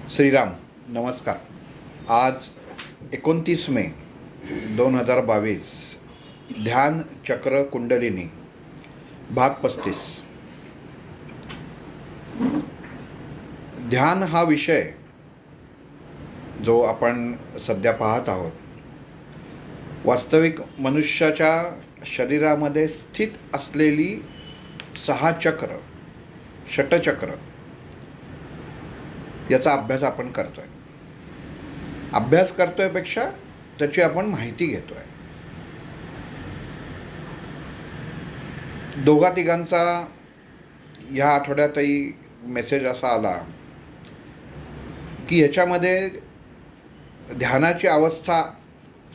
श्रीराम नमस्कार. आज 29 मे 2022 ध्यान चक्र कुंडलिनी भाग 35. ध्यान हा विषय जो आपण सध्या पाहत आहोत, वास्तविक मनुष्याच्या शरीरामध्ये स्थित असलेली 6 चक्र, षटचक्र याचा अभ्यास आपण करतोय. अभ्यास करतोय पेक्षा त्याची आपण माहिती घेतोय. दोघा तिघांचा ह्या आठवड्यातही मेसेज असा आला की ह्याच्यामध्ये ध्यानाची अवस्था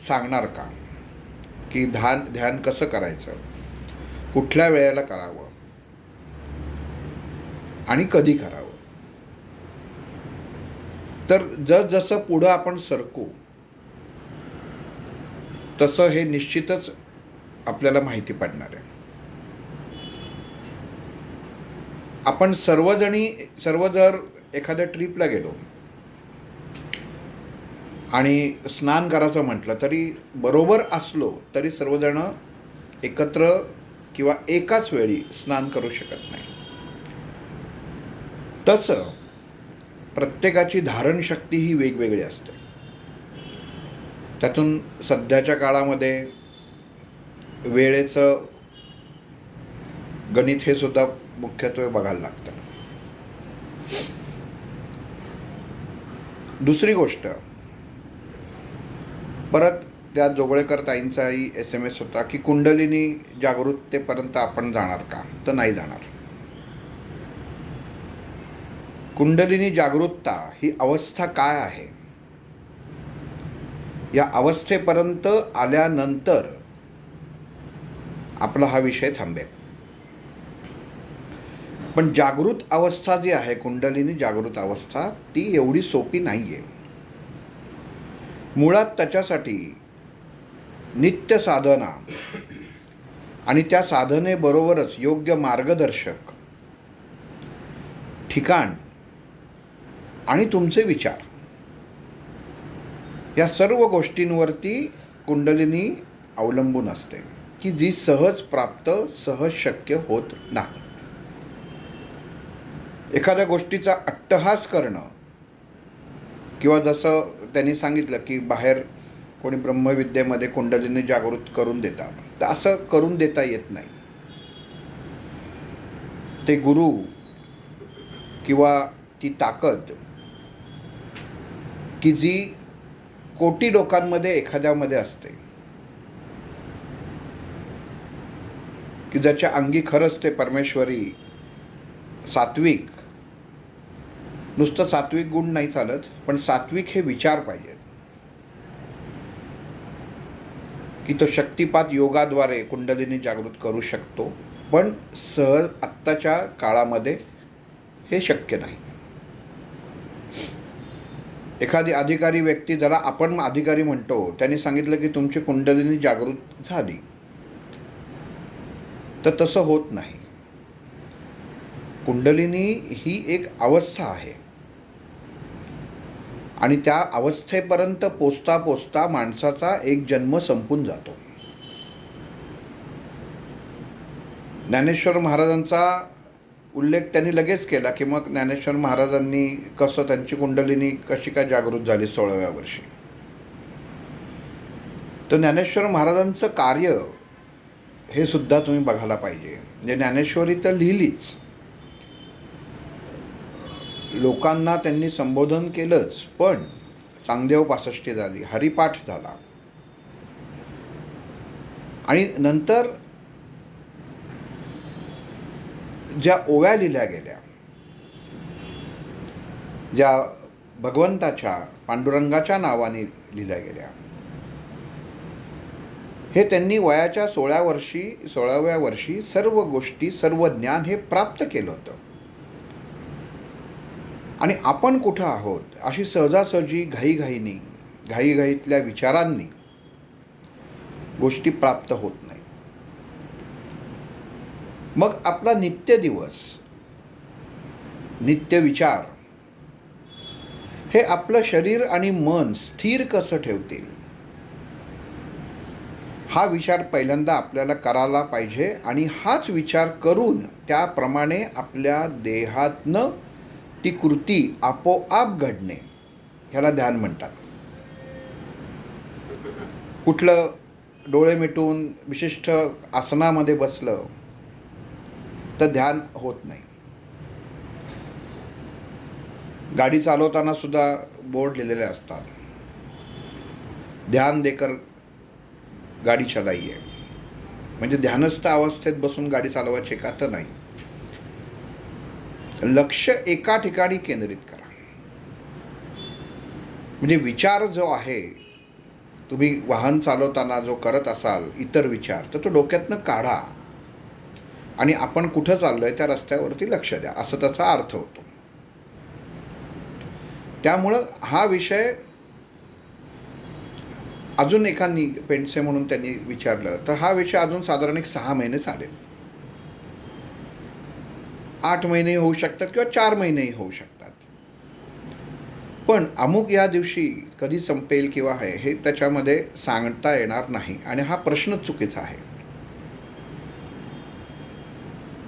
सांगणार का, की ध्यान कसं करायचं, कुठल्या वेळेला करावं आणि कधी करावं. तर जसं पुढं आपण सरकू तसं हे निश्चितच आपल्याला माहिती पडणार आहे. आपण सर्व जर एखाद्या ट्रिपला गेलो आणि स्नान करायचं म्हटलं तरी बरोबर असलो तरी सर्वजण एकत्र किंवा एकाच वेळी स्नान करू शकत नाही. तसं प्रत्येकाची धारणशक्ती ही वेगवेगळी असते. त्यातून सध्याच्या काळामध्ये वेळेचं गणित हे सुद्धा मुख्यत्वे बघायला लागतं. दुसरी गोष्ट, परत त्या जोगळेकर ताईंचाही SMS होता की कुंडलिनी जागृततेपर्यंत आपण जाणार का, तर नाही जाणार. कुंडलिनी जागरूकता ही अवस्था काय आहे, या अवस्थेपर्यंत आल्यानंतर आपला हा विषय थांबेल. पण जागृत अवस्था जी आहे, कुंडलिनी जागृत अवस्था, ती एवढी सोपी नाही आहे. मुळात त्याच्यासाठी नित्य साधना आणि त्या साधनेबरोबरच योग्य मार्गदर्शक, ठिकाण आणि तुमचे विचार, या सर्व गोष्टींवरती कुंडलिनी अवलंबून असते, की जी सहज प्राप्त, सहज शक्य होत नाही. एखाद्या गोष्टीचा अट्टहास करणं, किंवा जसं त्यांनी सांगितलं की बाहेर कोणी ब्रह्मविद्येमध्ये कुंडलिनी जागृत करून देतात, तर असं करून देता येत नाही. ते गुरु किंवा ती ताकद की जी कोटी लोकांमध्ये एखाद्यामध्ये असते, की ज्याच्या अंगी खरंच ते परमेश्वरी सात्विक, नुसतं सात्विक गुण नाही चालत, पण सात्विक हे विचार पाहिजेत, की तो शक्तिपात योगाद्वारे कुंडलिनी जागृत करू शकतो. पण सहज आत्ताच्या काळामध्ये हे शक्य नाही. एखादी अधिकारी व्यक्ती, ज्याला आपण अधिकारी म्हणतो, त्यांनी सांगितलं की तुमची कुंडलिनी जागृत झाली, तर तसं होत नाही. कुंडलिनी ही एक अवस्था आहे आणि त्या अवस्थेपर्यंत पोचता पोचता माणसाचा एक जन्म संपून जातो. ज्ञानेश्वर महाराजांचा उल्लेख त्यांनी लगेच केला की मग ज्ञानेश्वर महाराजांनी कसं, त्यांची कुंडलिनी कशी काय जागृत झाली 16व्या वर्षी. तर ज्ञानेश्वर महाराजांचं कार्य हे सुद्धा तुम्ही बघायला पाहिजे. जे ज्ञानेश्वरी तर लिहिलीच, लोकांना त्यांनी संबोधन केलंच, पण चांगदेव पासष्टी झाली, हरिपाठ झाला, आणि नंतर ज्या ओव्या लिहिल्या गेल्या, ज्या भगवंताच्या, पांडुरंगाच्या नावाने लिहिल्या गेल्या, हे त्यांनी वयाच्या 16व्या वर्षी सर्व गोष्टी, सर्व ज्ञान हे प्राप्त केलं होतं. आणि आपण कुठं आहोत, अशी सहजासहजी घाईघाईतल्या विचारांनी गोष्टी प्राप्त होत नाही. मग आपला नित्य दिवस नित्य विचार हे आपलं शरीर आणि मन स्थिर कसं ठेवतील, हा विचार पहिल्यांदा आपल्याला करायला पाहिजे. आणि हाच विचार करून त्याप्रमाणे आपल्या देहातनं ती कृती आपोआप घडणे, ह्याला ध्यान म्हणतात. कुठलं डोळे मिटून विशिष्ट आसनामध्ये बसलं तर ध्यान होत नाही. गाडी चालवताना सुद्धा बोर्ड लिहिलेले असतात, ध्यान देकर गाडी चलाइये. म्हणजे ध्यानस्थ अवस्थेत बसून गाडी चालवायची का? तर नाही. लक्ष एका ठिकाणी केंद्रित करा. म्हणजे विचार जो आहे, तुम्ही वाहन चालवताना जो करत असाल इतर विचार, तर तो डोक्यातनं काढा आणि आपण कुठं चाललोय त्या रस्त्यावरती लक्ष द्या, असं त्याचा अर्थ होतो. त्यामुळं हा विषय अजून एकानी पेंडसे म्हणून त्यांनी विचारलं, तर हा विषय अजून साधारण 6 महिने चालेल. 8 महिनेही होऊ शकतात किंवा 4 महिनेही होऊ शकतात. पण अमुक या दिवशी कधी संपेल किंवा हे त्याच्यामध्ये सांगता येणार नाही. आणि हा प्रश्नच चुकीचा आहे.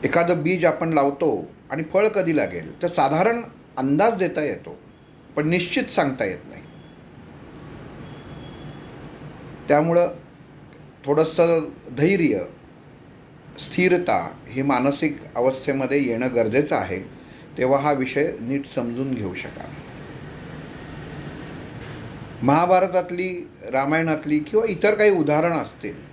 एखादं बीज आपण लावतो आणि फळ कधी लागेल तर साधारण अंदाज देता येतो, पण निश्चित सांगता येत नाही. त्यामुळं थोडंसं धैर्य, स्थिरता ही मानसिक अवस्थेमध्ये येणं गरजेचं आहे. तेव्हा हा विषय नीट समजून घेऊ शकाल. महाभारतातली, रामायणातली किंवा इतर काही उदाहरणं असतील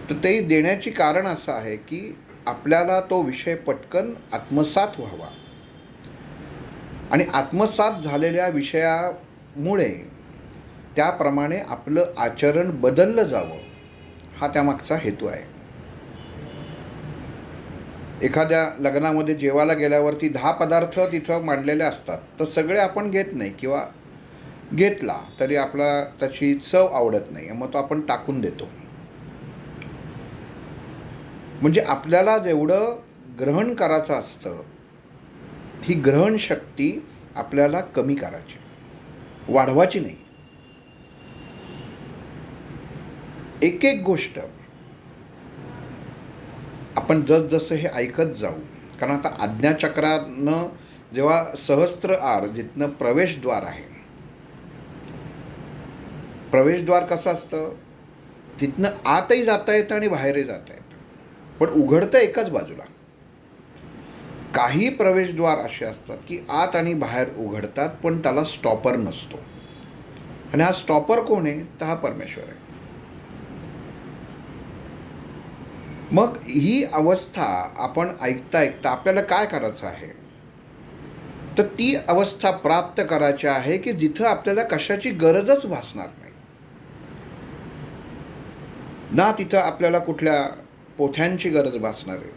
तर ते देण्याची कारण असं आहे की आपल्याला तो विषय पटकन आत्मसात व्हावा. आणि आत्मसात झालेल्या विषयामुळे त्याप्रमाणे आपलं आचरण बदललं जावं, हा त्यामागचा हेतू आहे. एखाद्या लग्नामध्ये जेवायला गेल्यावरती 10 पदार्थ तिथं मांडलेले असतात, तर सगळे आपण घेत नाही किंवा घेतला तरी आपला त्याची चव आवडत नाही, मग तो आपण टाकून देतो. म्हणजे आपल्याला जेवढं ग्रहण करायचं असतं, ही ग्रहणशक्ती आपल्याला कमी करायची, वाढवायची नाही. एक एक गोष्ट आपण जसजसं हे ऐकत जाऊ, कारण आता आज्ञाचक्रानं जेव्हा सहस्त्र जिथनं प्रवेशद्वार आहे, प्रवेशद्वार कसं असतं, तिथनं आतही जाता येतं आणि बाहेरही जाता येतं, पण उघडतं एकाच बाजूला. काही प्रवेशद्वार असे असतात की आत आणि बाहेर उघडतात, पण त्याला स्टॉपर नसतो. आणि हा स्टॉपर कोण आहे? तर हा परमेश्वर आहे. मग ही अवस्था आपण ऐकता ऐकता आपल्याला काय करायचं आहे, तर ती अवस्था प्राप्त करायची आहे की जिथं आपल्याला कशाची गरजच भासणार नाही. ना तिथं आपल्याला कुठल्या पोथ्यांची गरज भासणार आहे,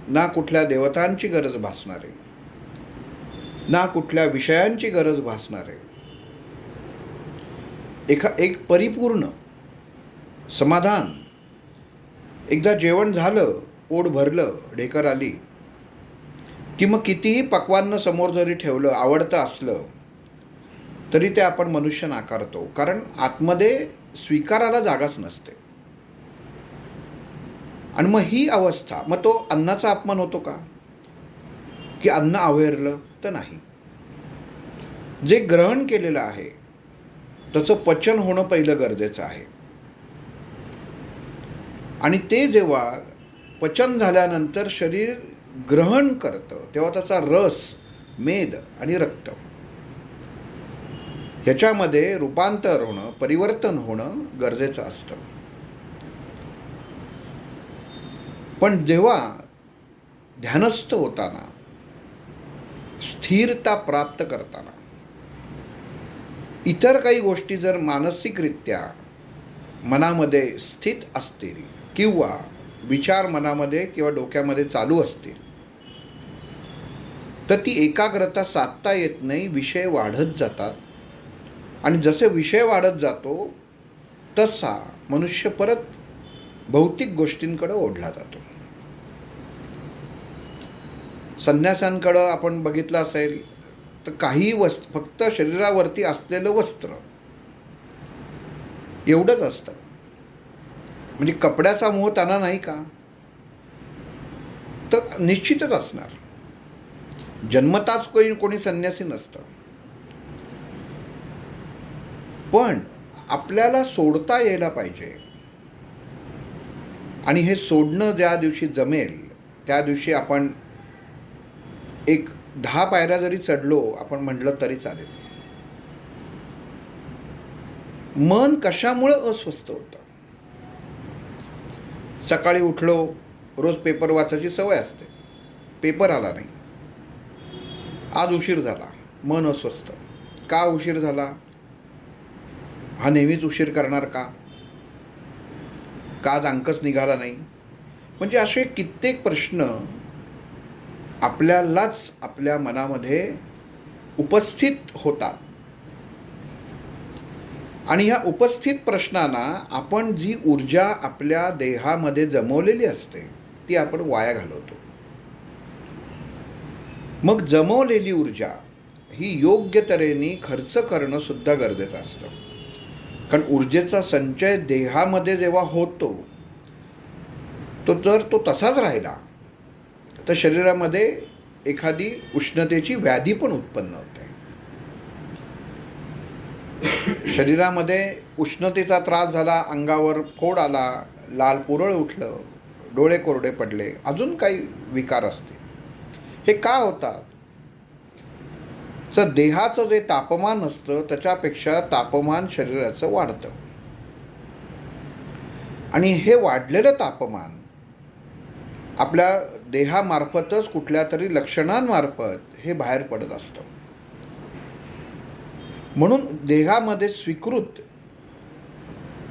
ना कुठल्या देवतांची गरज भासणार आहे, ना कुठल्या विषयांची गरज भासणार आहे. एक परिपूर्ण समाधान. एकदा जेवण झालं, पोट भरलं, ढेकर आली की मग कितीही पक्वान्न समोर जरी ठेवलं, आवडतं असलं तरी ते आपण मनुष्य नाकारतो, कारण आतमध्ये स्वीकाराला जागाच नसते. आणि मग ही अवस्था, मग तो अन्नाचा अपमान होतो का, की अन्न अवहेरलं? तर नाही. जे ग्रहण केलेलं आहे त्याचं पचन होणं पहिलं गरजेचं आहे. आणि ते जेव्हा पचन झाल्यानंतर शरीर ग्रहण करतं, तेव्हा त्याचा रस, मेद आणि रक्त ह्याच्यामध्ये रूपांतर होणं, परिवर्तन होणं गरजेचं असतं. पण जेव्हा ध्यानस्थ होताना, स्थिरता प्राप्त करताना, इतर काही गोष्टी जर मानसिकरित्या मनामध्ये स्थित असतील किंवा विचार मनामध्ये किंवा डोक्यामध्ये चालू असतील, तर ती एकाग्रता साधता येत नाही. विषय वाढत जातात आणि जसे विषय वाढत जातो तसा मनुष्य परत भौतिक गोष्टींकडे ओढला जातो. संन्यासांकडं आपण बघितलं असेल तर काही फक्त शरीरावरती असलेलं वस्त्र एवढंच असतं. म्हणजे कपड्याचा मोह त्यांना नाही का? तर निश्चितच असणार. जन्मताच कोणी संन्यासी नसतं. पण आपल्याला सोडता यायला पाहिजे. आणि हे सोडणं ज्या दिवशी जमेल त्या दिवशी आपण एक 10 पायऱ्या जरी चढलो आपण म्हटलं तरी चालेल. मन कशामुळं अस्वस्थ होतं? सकाळी उठलो, रोज पेपर वाचायची सवय असते, पेपर आला नाही, आज उशीर झाला, मन अस्वस्थ. का उशीर झाला? हा नेहमीच उशीर करणार का? आज अंकच निघाला नाही? म्हणजे असे कित्येक प्रश्न आपल्यालाच आपल्या मनामध्ये उपस्थित होतात. आणि ह्या उपस्थित प्रश्नांना आपण जी ऊर्जा आपल्या देहामध्ये जमवलेली असते ती आपण वाया घालवतो. मग जमवलेली ऊर्जा ही योग्य तऱ्हेने खर्च करणं सुद्धा गरजेचं असतं. कारण ऊर्जेचा संचय देहामध्ये जेव्हा होतो तो जर तो तसाच राहिला तर शरीरामध्ये एखादी उष्णतेची व्याधी पण उत्पन्न होते. शरीरामध्ये उष्णतेचा त्रास झाला, अंगावर फोड आला, लाल पुरळ उठलं, डोळे कोरडे पडले, अजून काही विकार असते. हे का होतात? तर देहाचं जे तापमान असतं त्याच्यापेक्षा तापमान शरीराचं वाढतं. आणि हे वाढलेलं तापमान आपल्या देहामार्फतच कुठल्या तरी लक्षणांमार्फत हे बाहेर पडत असतं. म्हणून देहामध्ये स्वीकृत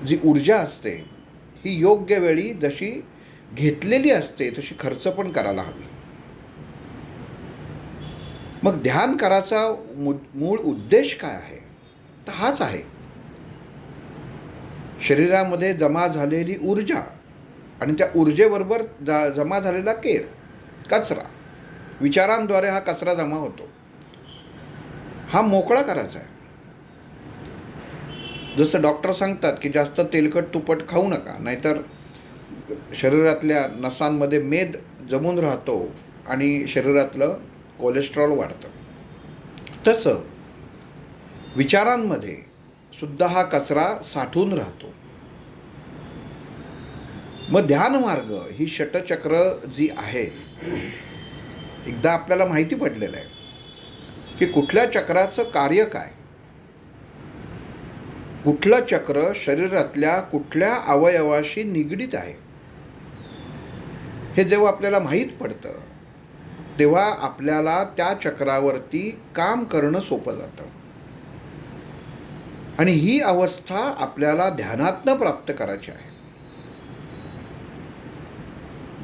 जी ऊर्जा असते ही योग्य वेळी जशी घेतलेली असते तशी खर्च पण करायला हवी. मग ध्यान करायचा मूळ उद्देश काय आहे? तर हाच आहे, शरीरामध्ये जमा झालेली ऊर्जा आणि त्या ऊर्जेबरोबर जमा झालेला केर, कचरा, विचारांद्वारे हा कचरा जमा होतो, हा मोकळा करायचा आहे. जसं डॉक्टर सांगतात की जास्त तेलकट तुपट खाऊ नका, नाहीतर शरीरातल्या नसांमध्ये मेद जमून राहतो आणि शरीरातलं कोलेस्ट्रॉल वाढतं. तसं विचारांमध्ये सुद्धा हा कचरा साठून राहतो. मग ध्यानमार्ग ही षटचक्र जी आहे, एकदा आपल्याला माहिती पडलेलं आहे की कुठल्या चक्राचं कार्य काय, कुठलं चक्र शरीरातल्या कुठल्या अवयवाशी निगडीत आहे, हे जेव्हा आपल्याला माहीत पडतं तेव्हा आपल्याला त्या चक्रावरती काम करणं सोपं जातं. आणि ही अवस्था आपल्याला ध्यानातनं प्राप्त करायची आहे.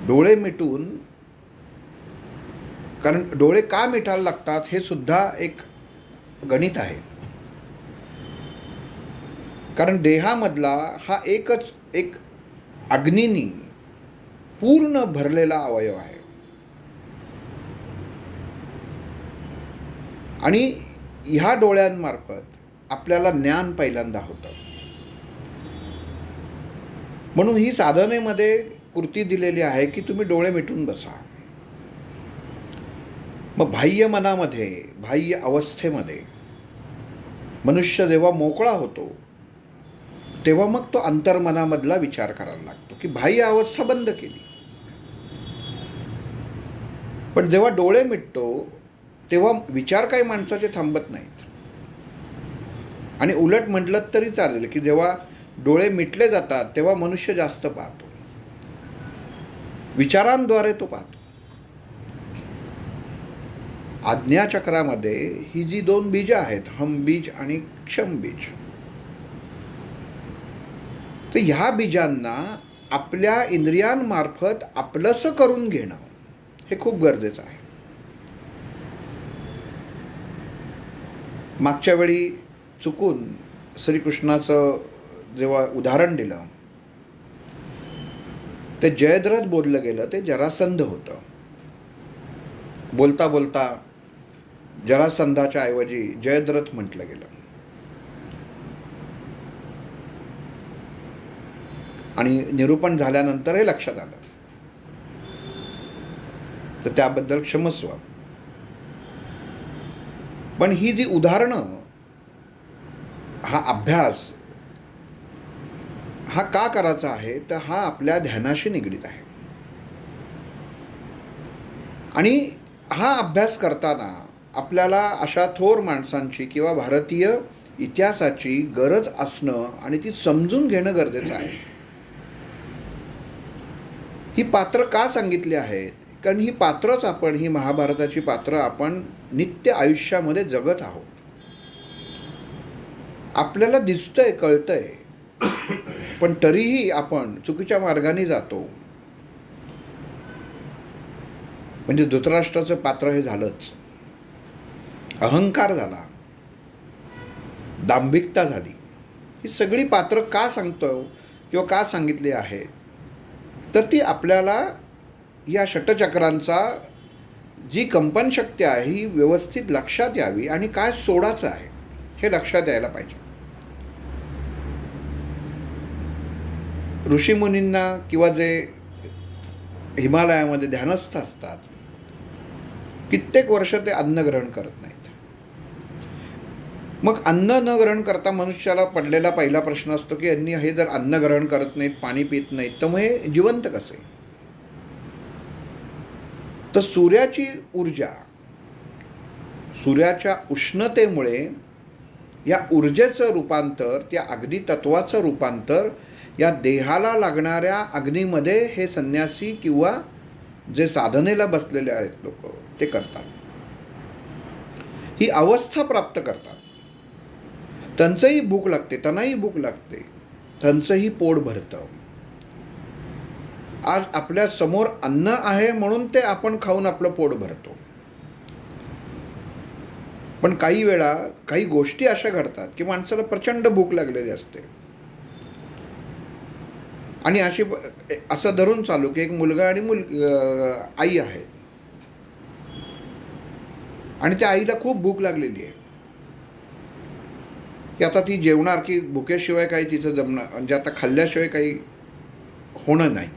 डोळे मिटून, कारण डोळे का मिटायला लागतात हे सुद्धा एक गणित आहे. कारण देहामधला हा एकच एक अग्नीनी पूर्ण भरलेला अवयव आहे. आणि ह्या डोळ्यांमार्फत आपल्याला ज्ञान पहिल्यांदा होतं. म्हणून ही साधनेमध्ये कृती दिलेली आहे की तुम्ही डोळे मिटून बसा. मग बाह्य मनामध्ये, बाह्य अवस्थेमध्ये मनुष्य जेव्हा मोकळा होतो तेव्हा मग तो अंतर्मनामधला विचार करायला लागतो की बाह्य अवस्था बंद केली. पण जेव्हा डोळे मिटतो तेव्हा विचार काही माणसाचे थांबत नाहीत. आणि उलट म्हटलं तरी चालेल की जेव्हा डोळे मिटले जातात तेव्हा मनुष्य जास्त पाहतो, विचारांद्वारे तो पाहतो. आज्ञाचक्रामध्ये ही जी 2 बीजं आहेत, हम बीज आणि क्षम बीज, तर ह्या बीजांना आपल्या इंद्रियांमार्फत आपलंसं करून घेणं हे खूप गरजेचं आहे. मागच्या वेळी चुकून श्रीकृष्णाचं जेव्हा उदाहरण दिलं ते जयद्रथ बोललं गेलं ते जरासंध होतं. बोलता बोलता जरासंधाच्या ऐवजी जयद्रथ म्हटलं गेलं. आणि निरूपण झाल्यानंतर हे लक्षात आलं. तर त्याबद्दल क्षमस्व. पण ही जी उदाहरणं, हा अभ्यास हा का करायचा आहे, तर हा आपल्या ध्यानाशी निगडीत आहे. आणि हा अभ्यास करताना आपल्याला अशा थोर माणसांची किंवा भारतीय इतिहासाची गरज असणं आणि ती समजून घेणं गरजेचं आहे. ही पात्र का सांगितली आहेत? कारण ही पात्रच आपण, ही महाभारताची पात्र आपण नित्य आयुष्यामध्ये जगत आहोत. आपल्याला दिसतंय, कळतंय, पण तरीही आपण चुकीच्या मार्गाने जातो. म्हणजे धृतराष्ट्राचं पात्र हे झालंच. अहंकार झाला, दांभिकता झाली. ही सगळी पात्र का सांगतो किंवा का सांगितली आहेत, तर ती आपल्याला या षटचक्रांचा जी कंपनशक्ती आहे ही व्यवस्थित लक्षात यावी आणि काय सोडायचं आहे हे लक्षात यायला पाहिजे. ऋषीमुनींना किंवा जे हिमालयामध्ये ध्यानस्थ असतात, कित्येक वर्ष ते अन्न ग्रहण करत नाहीत. मग अन्न न ग्रहण करता मनुष्याला पडलेला पहिला प्रश्न असतो की यांनी हे जर अन्न ग्रहण करत नाहीत, पाणी पित नाहीत, तर मग हे जिवंत कसे? तर सूर्याची ऊर्जा, सूर्याच्या उष्णतेमुळे या ऊर्जेचं रूपांतर, त्या अग्नी तत्वाचं रूपांतर या देहाला लागणाऱ्या अग्नीमध्ये हे संन्यासी किंवा जे साधनेला बसलेले आहेत लोक ते करतात. ही अवस्था प्राप्त करतात. त्यांचंही भूक लागते, त्यांनाही भूक लागते, त्यांचंही पोट भरतं. आज आपल्या समोर अन्न आहे म्हणून ते आपण खाऊन आपलं पोट भरतो. पण काही वेळा काही गोष्टी अशा घडतात की माणसाला प्रचंड भूक लागलेली असते. आणि असं धरून चालू की एक मुलगा आणि आई आहे आणि त्या आईला खूप भूक लागलेली आहे की आता ती जेवणार की भुकेशिवाय काही तिचं जमणार, म्हणजे आता खाल्ल्याशिवाय काही होणं नाही.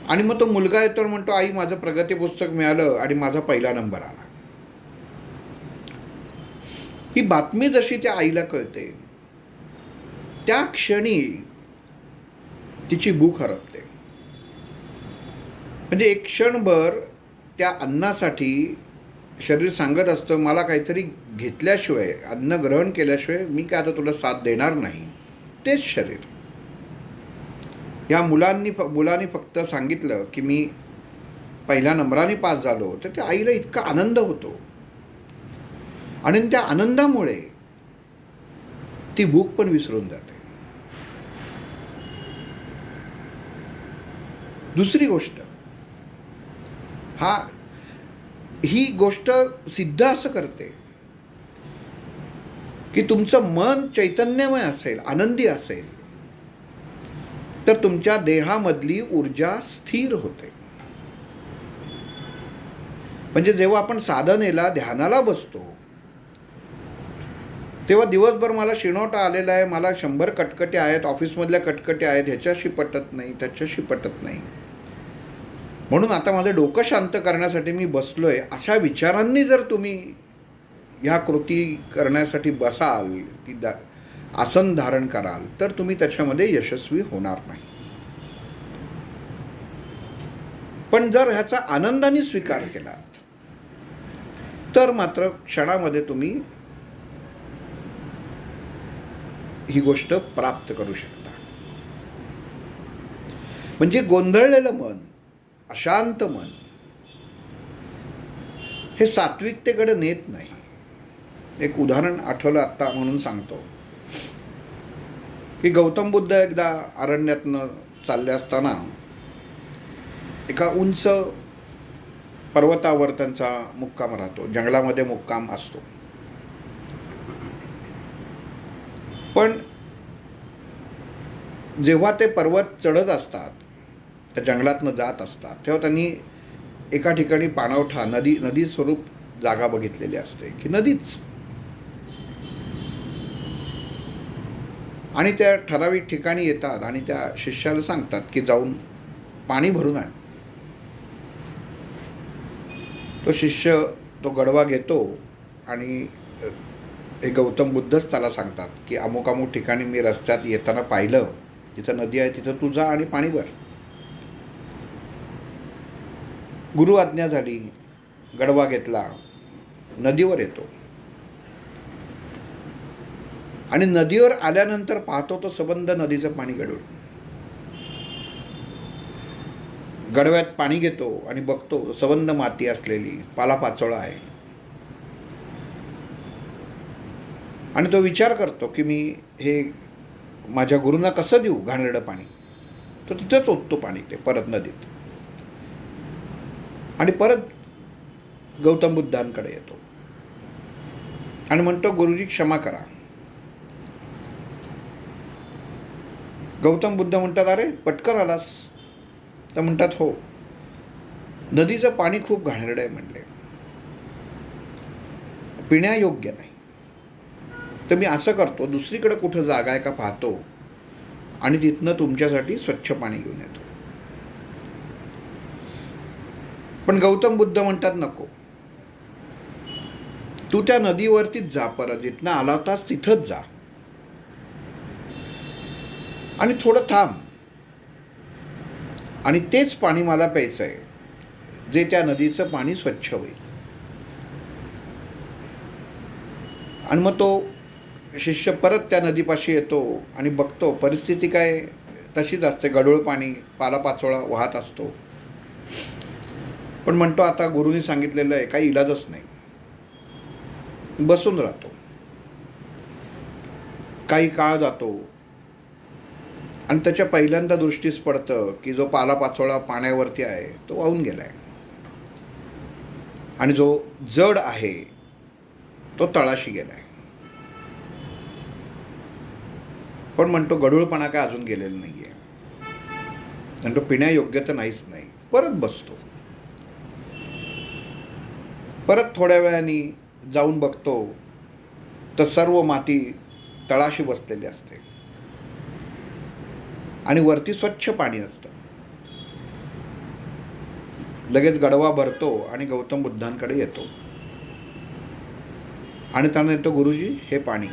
आणि मग तो मुलगा येतो आणि म्हणतो, आई माझं प्रगती पुस्तक मिळालं आणि माझा पहिला नंबर आला. ही बातमी जशी त्या आईला कळते त्या क्षणी तिची भूक हरपते. म्हणजे एक क्षणभर त्या अन्नासाठी शरीर सांगत असतं, मला काहीतरी घेतल्याशिवाय, अन्न ग्रहण केल्याशिवाय मी काय आता तुला साथ देणार नाही. तेच शरीर. या मुलांनी फक्त सांगितलं की मी पहिल्या नंबराने पास झालो, तर त्या आईला इतका आनंद होतो आणि त्या आनंदामुळे ती भूक पण विसरून जाते. दुसरी गोष्ट, ही गोष्ट सिद्ध असं करते की तुमचं मन चैतन्यमय असेल, आनंदी असेल, तर तुमच्या देहामधली ऊर्जा स्थिर होते. म्हणजे जेव्हा आपण साधनेला, ध्यानाला बसतो तेव्हा दिवसभर मला शिणोटा आलेला आहे, मला 100 कटकटी आहेत, ऑफिसमधल्या कटकटी आहेत, ह्याच्याशी पटत नाही, त्याच्याशी पटत नाही, म्हणून आता माझं डोकं शांत करण्यासाठी मी बसलोय, अशा विचारांनी जर तुम्ही ह्या कृती करण्यासाठी बसाल, ती आसन धारण कराल, तर तुम्ही त्याच्यामध्ये यशस्वी होणार नाही. पण जर ह्याचा आनंदाने स्वीकार केलात तर मात्र क्षणामध्ये तुम्ही ही गोष्ट प्राप्त करू शकता. म्हणजे गोंधळलेलं मन, अशांत मन हे सात्विकतेकडे नेत नाही. एक उदाहरण आठवलं आत्ता म्हणून सांगतो की गौतम बुद्ध एकदा अरण्यातनं चालले असताना एका उंच पर्वतावर त्यांचा मुक्काम राहतो, जंगलामध्ये मुक्काम असतो. पण जेव्हा ते पर्वत चढत असतात, त्या जंगलातनं जात असतात, तेव्हा त्यांनी एका ठिकाणी पाणवठा नदी स्वरूप जागा बघितलेली असते की नदीच, आणि त्या ठराविक ठिकाणी येतात आणि त्या शिष्याला सांगतात की जाऊन पाणी भरून आण. तो शिष्य तो गडवा घेतो आणि हे गौतम बुद्धच त्याला सांगतात की अमुक अमुक ठिकाणी मी रस्त्यात येताना पाहिलं, जिथं नदी आहे तिथं तू जा आणि पाणी भर. गुरु आज्ञा झाली, गडवा घेतला, नदीवर येतो आणि नदीवर आल्यानंतर पाहतो तो सबंध नदीचं पाणी गढूळ. गडव्यात पाणी घेतो आणि बघतो सबंध माती असलेली पालापाचोळा आहे. आणि तो विचार करतो की मी हे माझ्या गुरूंना कसं देऊ घाणेरडं पाणी. तो तिथंच ओततो पाणी ते परत नदीत आणि परत गौतम बुद्धांकडे येतो आणि म्हणतो गुरुजी क्षमा करा. गौतम बुद्ध म्हणतात अरे पटकन आलास. तर म्हणतात हो, नदीचं पाणी खूप घाणेरडं आहे म्हणले, पिण्यायोग्य नाही. तर मी असं करतो, दुसरीकडे कुठं जागा आहे का पाहतो आणि तिथनं तुमच्यासाठी स्वच्छ पाणी घेऊन येतो. पण गौतम बुद्ध म्हणतात नको, तू त्या नदीवरतीच जा, परत जिथनं आला होतास तिथंच जा आणि थोडं थांब आणि तेच पाणी मला प्यायचं आहे, जे त्या नदीचं पाणी स्वच्छ होईल. आणि मग तो शिष्य परत त्या नदीपाशी येतो आणि बघतो परिस्थिती काय तशीच असते, गढूळ पाणी, पालापाचोळा वाहत असतो. पण म्हणतो आता गुरुनी सांगितलेलं आहे, काही इलाजच नाही. बसून राहतो. काही काळ जातो आणि त्याच्या पहिल्यांदा दृष्टीस पडतं की जो पालापाचोळा पाण्यावरती आहे तो वाहून गेलाय आणि जो जड आहे तो तळाशी गेलाय. पण म्हणतो गढूळपणा काय अजून गेलेला नाहीये, म्हणतो पिण्यायोग्य तर नाहीच नाही. परत बसतो. परत थोड्या वेळाने जाऊन बघतो तर सर्व माती तळाशी बसलेली असते आणि वरती स्वच्छ पाणी असतं. लगेच गडवा भरतो आणि गौतम बुद्धांकडे येतो आणि त्यांना येतो गुरुजी हे पाणी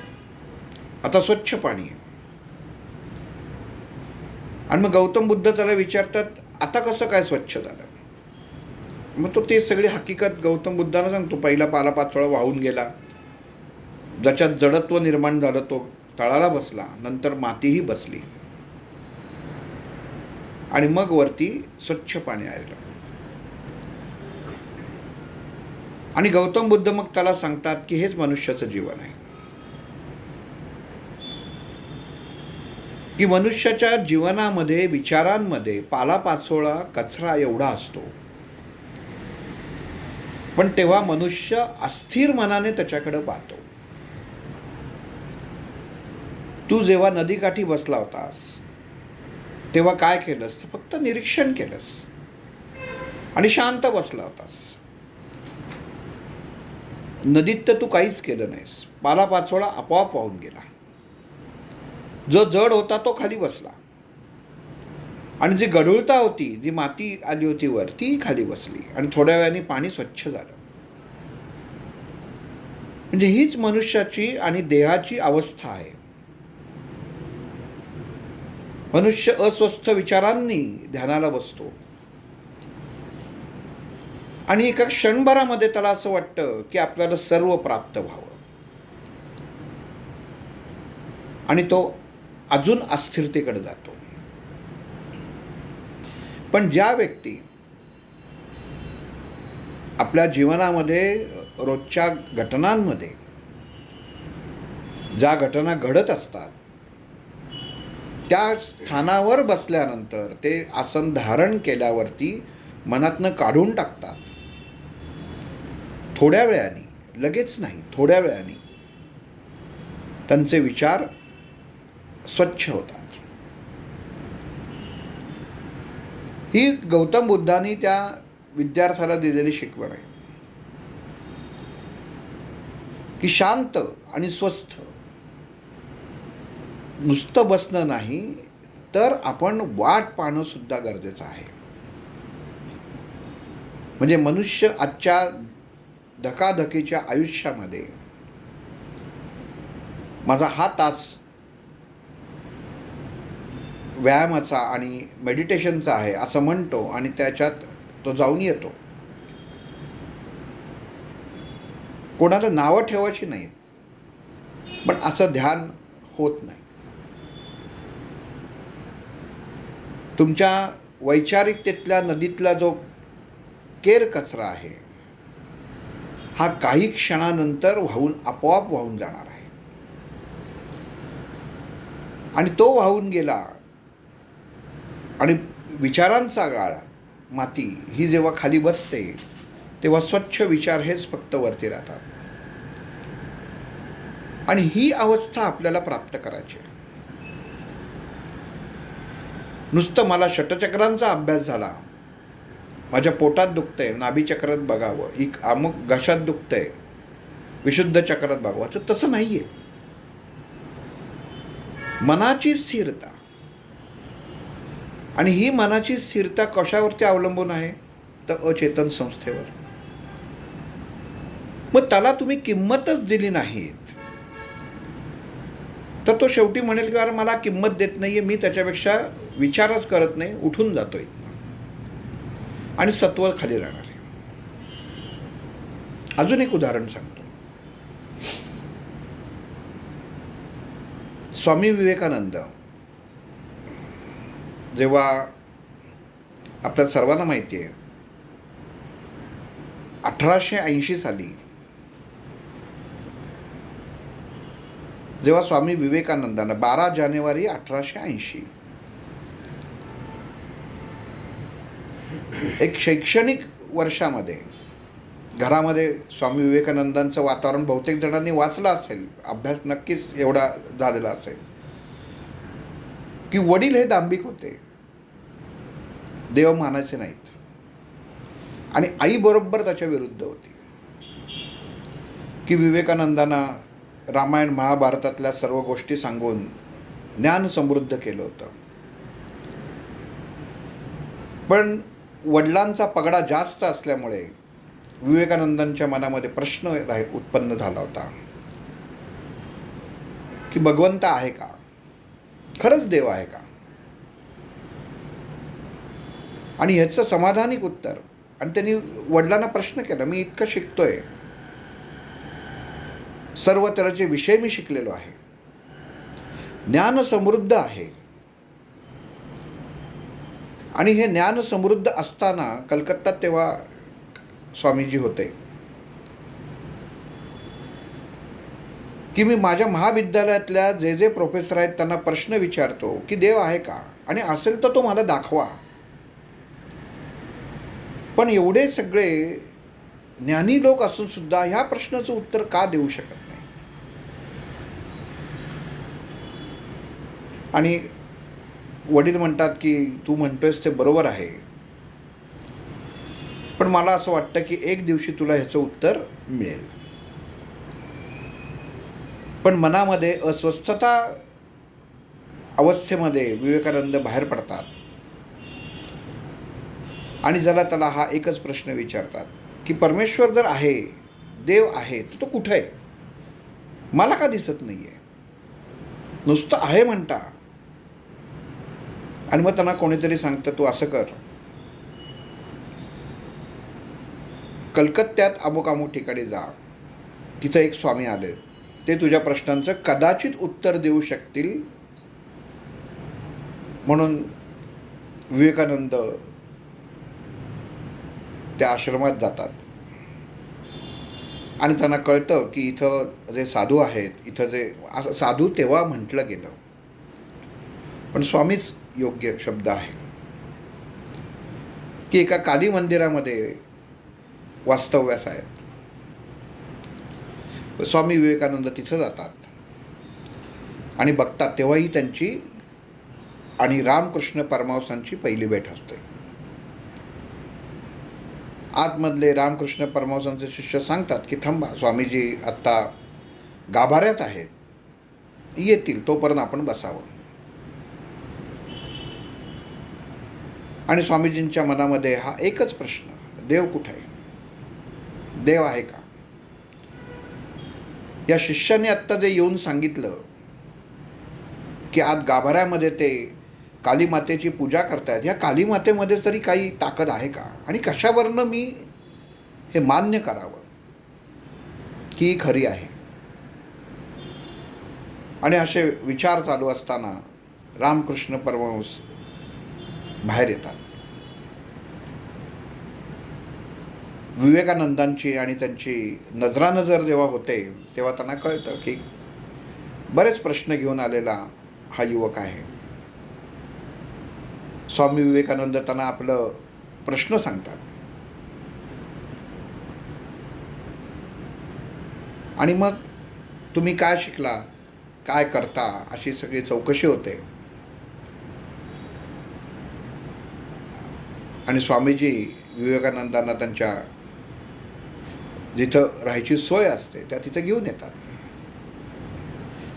आता स्वच्छ पाणी आहे. आणि मग गौतम बुद्ध त्याला विचारतात आता कसं काय स्वच्छ झालं. मग तो ते सगळी हकीकत गौतम बुद्धांना सांगतो. पहिला पालापाचोळा वाहून गेला, ज्याच्यात जडत्व निर्माण झालं तो तळाला बसला, नंतर मातीही बसली आणि मग वरती स्वच्छ पाणी आलं. आणि गौतम बुद्ध मग त्याला सांगतात की हेच मनुष्याचं जीवन आहे, की मनुष्याच्या जीवनामध्ये विचारांमध्ये पालापाचोळा कचरा एवढा असतो, पण तेव्हा मनुष्य अस्थिर मनाने त्याच्याकडे पाहतो. तू जेव्हा नदीकाठी बसला होतास तेव्हा काय केलंस, तर फक्त निरीक्षण केलंस आणि शांत बसला होतास. नदीत तर तू काहीच केलं नाहीस, पालापाचोळा आपोआप वाहून गेला. जो जड होता तो खाली बसला आणि जी गढूळता होती, जी माती आली होती वर, ती खाली बसली आणि थोड्या वेळाने पाणी स्वच्छ झालं. म्हणजे हीच मनुष्याची आणि देहाची अवस्था आहे. मनुष्य अस्वस्थ विचारांनी ध्यानाला बसतो आणि एका क्षणभरामध्ये त्याला असं वाटतं की आपल्याला सर्व प्राप्त व्हावं आणि तो अजून अस्थिरतेकडे जातो. पण ज्या व्यक्ती आपल्या जीवनामध्ये रोजच्या घटनांमध्ये ज्या घटना घडत असतात त्या स्थानावर बसल्यानंतर ते आसन धारण केल्यावरती मनातनं काढून टाकतात. थोड्या वेळाने, लगेच नाही, थोड्या वेळाने त्यांचे विचार स्वच्छ होतात. ही गौतम बुद्धांनी त्या विद्यार्थ्याला दिलेली शिकवण आहे की शांत आणि स्वस्थ नुसतं बसणं नाही, तर आपण वाट पाहणं सुद्धा गरजेचं आहे. म्हणजे मनुष्य आजच्या धकाधकीच्या आयुष्यामध्ये माझा हा तास व्यायामाचा आणि मेडिटेशनचा आहे असं म्हणतो आणि त्याच्यात तो जाऊन येतो. कोणाला नावं ठेवायची नाहीत, पण असं ध्यान होत नाही. तुमच्या वैचारिकतेतल्या नदीतला जो केर कचरा आहे हा काही क्षणानंतर आपोआप वाहून जाणार आहे. आणि तो वाहून गेला आणि विचारांचा गाळ, माती ही जेव्हा खाली बसते तेव्हा स्वच्छ विचार हेच फक्त वरती राहतात. आणि ही अवस्था आपल्याला प्राप्त करायची आहे. नुसतं मला षटचक्रांचा अभ्यास झाला, माझ्या पोटात दुखतंय, नाभीचक्रात बघावं, अमुक घशात दुखतंय, विशुद्ध चक्रात बघावं, तर तसं नाही आहे. मनाची स्थिरता, आणि ही मनाची स्थिरता कशावरती अवलंबून आहे, तर अचेतन संस्थेवर. मग त्याला तुम्ही किंमतच दिली नाहीत तर तो शेवटी म्हणेल की अरे मला किंमत देत नाहीये, मी त्याच्यापेक्षा विचारच करत नाही, उठून जातोय आणि सत्व खाली राहणार आहे. अजून एक उदाहरण सांगतो. स्वामी विवेकानंद जेव्हा आपल्या सर्वांना माहिती आहे 1880 साली जेव्हा स्वामी विवेकानंदानं 12 जानेवारी 1880 एक शैक्षणिक वर्षामध्ये घरामध्ये स्वामी विवेकानंदांचं वातावरण बहुतेक जणांनी वाचलं असेल, अभ्यास नक्कीच एवढा झालेला असेल की वडील हे दांभिक होते, देव मानायचे नाहीत, आणि आई बरोबर त्याच्या विरुद्ध होती की विवेकानंदांना रामायण महाभारतातल्या सर्व गोष्टी सांगून ज्ञान समृद्ध केलं होतं. पण वडिलांचा पगडा जास्त असल्यामुळे विवेकानंदांच्या मनामध्ये प्रश्न उत्पन्न झाला होता की भगवंत आहे का, खरंच देव आहे का. आणि ह्याचं समाधानिक उत्तर, आणि त्यांनी वडिलांना प्रश्न केला, मी इतकं शिकतोय, सर्व तऱ्हेचे विषय मी शिकलेलो आहे, ज्ञान समृद्ध आहे, आणि हे ज्ञान समृद्ध असताना कलकत्त्यात तेव्हा स्वामीजी होते की मी माझ्या महाविद्यालयातल्या जे जे प्रोफेसर आहेत त्यांना प्रश्न विचारतो की देव आहे का, आणि असेल तर तो मला दाखवा. पण एवढे सगळे ज्ञानी लोक असून सुद्धा ह्या प्रश्नाचं उत्तर का देऊ शकत नाही. आणि वडील म्हणतात की तू म्हणतोयस ते बरोबर आहे, पण मला असं वाटतं की एक दिवशी तुला ह्याचं उत्तर मिळेल. पण मनामध्ये अस्वस्थता अवस्थेमध्ये विवेकानंद बाहेर पडतात आणि जरा त्याला हा एकच प्रश्न विचारतात की परमेश्वर जर आहे, देव आहे, तर तो कुठं आहे, मला का दिसत नाही आहे, नुसतं आहे म्हणता. आणि मग त्यांना कोणीतरी सांगतं तू असं कर, कलकत्त्यात अमुक अमुक ठिकाणी जा, तिथं एक स्वामी आले, ते तुझ्या प्रश्नांचं कदाचित उत्तर देऊ शकतील. म्हणून विवेकानंद त्या आश्रमात जातात आणि त्यांना कळतं की इथं जे साधू आहेत, इथं जे साधू तेव्हा म्हटलं गेलं, पण स्वामीच योग्य शब्द आहे की एका काली मंदिरामध्ये वास्तव्यास आहेत. स्वामी विवेकानंद तिथं जातात आणि बघतात तेव्हाही त्यांची आणि रामकृष्ण परमहंसांची पहिली भेट असते. आतमधले रामकृष्ण परमहंसांचे शिष्य सांगतात की थांबा, स्वामीजी आत्ता गाभाऱ्यात आहेत, येतील, तोपर्यंत आपण बसावं. आणि स्वामीजींच्या मनामध्ये हा एकच प्रश्न, देव कुठे आहे, देव आहे का? या शिष्याने आत्ता जे येऊन सांगितलं की आत गाभाऱ्यामध्ये ते कालीमातेची पूजा करतायत, ह्या कालीमातेमध्ये तरी काही ताकद आहे का, आणि कशावरनं मी हे मान्य करावं की ही खरी आहे? आणि असे विचार चालू असताना रामकृष्ण परमहंस बाहेर येतात. विवेकानंदांची आणि त्यांची नजरानजर जेव्हा होते तेव्हा त्यांना कळतं की बरेच प्रश्न घेऊन आलेला हा युवक आहे. स्वामी विवेकानंद त्यांना आपलं प्रश्न सांगतात. आणि मग तुम्ही काय शिकला, काय करता, अशी सगळी चौकशी होते. आणि स्वामीजी विवेकानंदांना त्यांच्या जिथं राहायची सोय असते त्या तिथं घेऊन येतात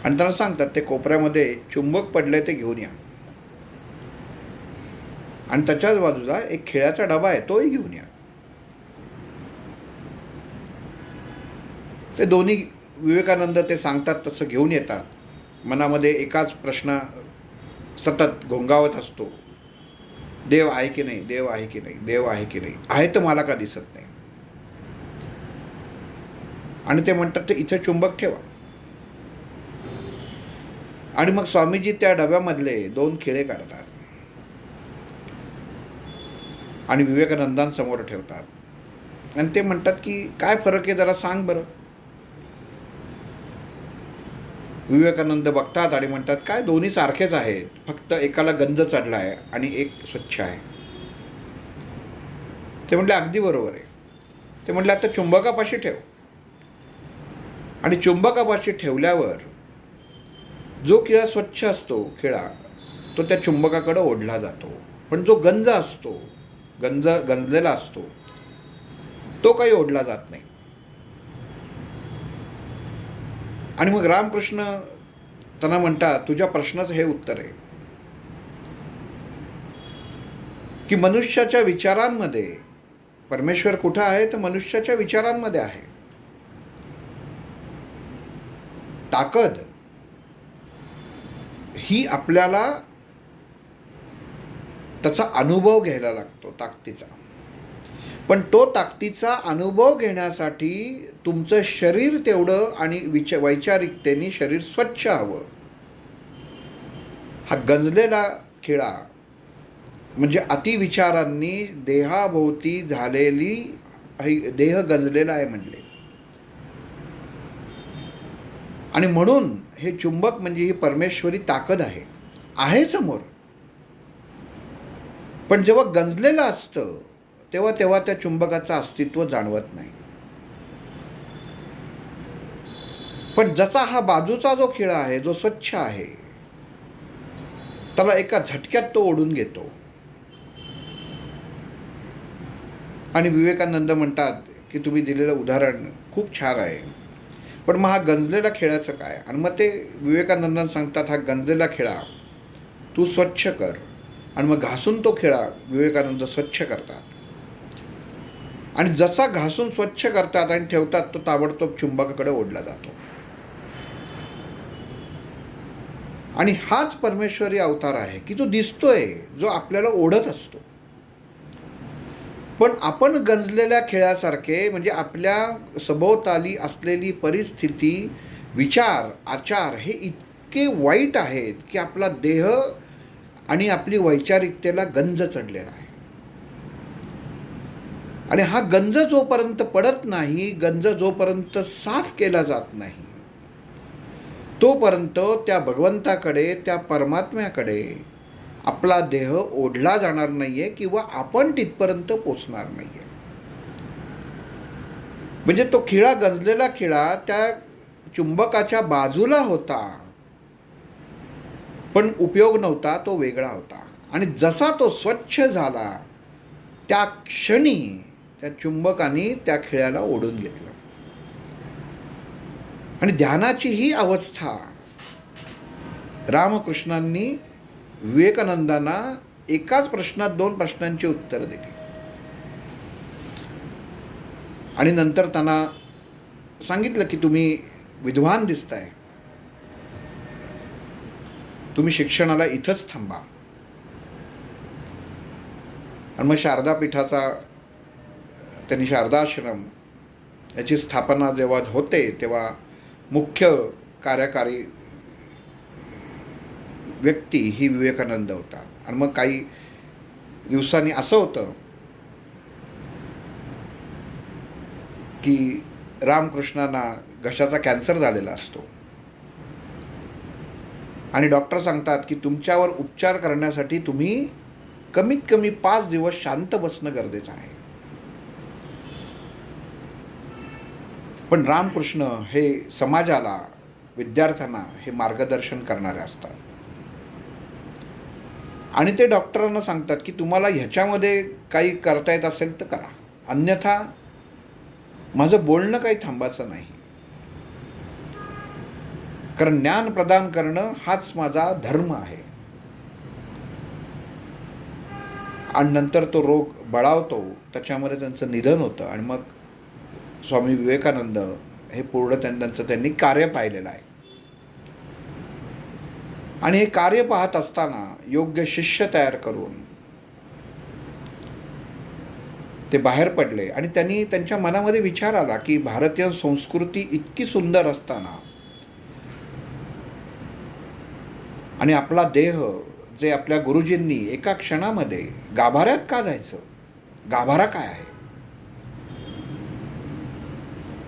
आणि त्यांना सांगतात ते कोपऱ्यामध्ये चुंबक पडले ते घेऊन या, आणि त्याच्याच बाजूला एक खेळाचा डबा आहे तोही घेऊन या. ते दोन्ही विवेकानंद ते सांगतात तसं घेऊन येतात. मनामध्ये एकाच प्रश्न सतत घोंगावत असतो, देव आहे की नाही, देव आहे की नाही, देव आहे की नाही, आहे तर मला का दिसत नाही. आणि ते म्हणतात ते इथे चुंबक ठेवा. आणि मग स्वामीजी त्या डब्यामधले 2 खिळे काढतात आणि विवेकानंदांसमोर ठेवतात. आणि ते म्हणतात की काय फरक आहे जरा सांग बरं. विवेकानंद बघतात आणि म्हणतात काय दोन्ही सारखेच आहेत, फक्त एकाला गंज चढला आहे आणि एक स्वच्छ आहे. ते म्हटले अगदी बरोबर आहे. ते म्हटले आता चुंबकापाशी ठेव. आणि चुंबकापाशी ठेवल्यावर जो खिळा स्वच्छ असतो खिळा तो त्या चुंबकाकडे ओढला जातो, पण जो गंज असतो, गंजलेला असतो, तो काही ओढला जात नाही. आणि मग रामकृष्ण त्यांना म्हणतात तुझ्या प्रश्नाचं हे उत्तर आहे की मनुष्याच्या विचारांमध्ये परमेश्वर कुठं आहे, तर मनुष्याच्या विचारांमध्ये आहे. ताकद ही आपल्याला त्याचा अनुभव घ्यायला लागतो, ताकदीचा. पण तो ताकदीचा अनुभव घेण्यासाठी तुमचं शरीर तेवढं आणि वैचारिकतेने शरीर स्वच्छ हवं. हा गंजलेला खिळा म्हणजे अतिविचारांनी देहाभोवती झालेली देह गंजलेला आहे म्हणले. आणि म्हणून हे चुंबक म्हणजे ही परमेश्वरी ताकद आहे समोर. पण जेव्हा गंजलेलं असतं तेव्हा त्या चुंबकाचं अस्तित्व जाणवत नाही. पण जसा हा बाजूचा जो खिळा आहे जो स्वच्छ आहे त्याला एका झटक्यात तो ओढून घेतो. आणि विवेकानंद म्हणतात की तुम्ही दिलेलं उदाहरण खूप छान आहे, पण मग हा गंजलेला खिळाचं काय. आणि मग ते विवेकानंदांना सांगतात हा गंजलेला खिळा तू स्वच्छ कर. आणि मग घासून तो खिळा विवेकानंद स्वच्छ करतात. आणि जसा घासून स्वच्छ करतात आणि ठेवतात तो ताबडतोब चुंबकाकडे ओढला जातो. आणि हाच परमेश्वरी अवतार आहे की तो दिसतोय, जो आपल्याला ओढत असतो. पण आपण गंजलेल्या खिळ्यासारखे म्हणजे आपल्या सभोवताली असलेली परिस्थिती, विचार, आचार हे इतके वाईट आहेत की आपला देह आणि आपली वैचारिकतेला गंज चढलेला आहे. आणि हा गंज जोपर्यंत पडत नाही, गंज जोपर्यंत साफ केला जात नाही, तोपर्यंत त्या भगवंताकडे, त्या परमात्म्याकडे आपला देह ओढला जाणार नाही आहे किंवा आपण तिथपर्यंत पोचणार नाही आहे. म्हणजे तो खिळा, गंजलेला खिळा त्या चुंबकाच्या बाजूला होता, पण उपयोग नव्हता, तो वेगळा होता. आणि जसा तो स्वच्छ झाला त्या क्षणी त्या चुंबकाने त्या खिळ्याला ओढून घेतलं. आणि ध्यानाची ही अवस्था रामकृष्णांनी विवेकानंदांना एकाच प्रश्नात 2 प्रश्नांची उत्तरं दिली. आणि नंतर त्यांना सांगितलं की तुम्ही विद्वान दिसताय, तुम्ही शिक्षणाला इथंच थांबा. आणि मग शारदा पीठाचा त्यांनी शारदा आश्रम याची स्थापना जेव्हा होते तेव्हा मुख्य कार्यकारी व्यक्ती ही विवेकानंद होता. आणि मग काही दिवसांनी असं होतं की रामकृष्णांना घशाचा कॅन्सर झालेला असतो आणि डॉक्टर सांगतात की तुमच्यावर उपचार करण्यासाठी तुम्ही कमीत कमी 5 दिवस शांत बसणं गरजेचं आहे. पण रामकृष्ण हे समाजाला, विद्यार्थ्यांना हे मार्गदर्शन करणारे असतात आणि ते डॉक्टरांना सांगतात की तुम्हाला ह्याच्यामध्ये काही करता येत असेल तर करा, अन्यथा माझं बोलणं काही थांबायचं नाही, कारण ज्ञान प्रदान करणं हाच माझा धर्म आहे. आणि नंतर तो रोग बळावतो, त्याच्यामध्ये त्यांचं निधन होतं. आणि मग स्वामी विवेकानंद हे पूर्ण त्यांनी कार्य पाहिलेलं आहे. आणि हे कार्य पाहत असताना योग्य शिष्य तयार करून ते बाहेर पडले. आणि त्यांनी त्यांच्या मनामध्ये विचार आला की भारतीय संस्कृती इतकी सुंदर असताना आणि आपला देह जे आपल्या गुरुजींनी एका क्षणामध्ये गाभाऱ्यात का जायचं, गाभारा काय आहे.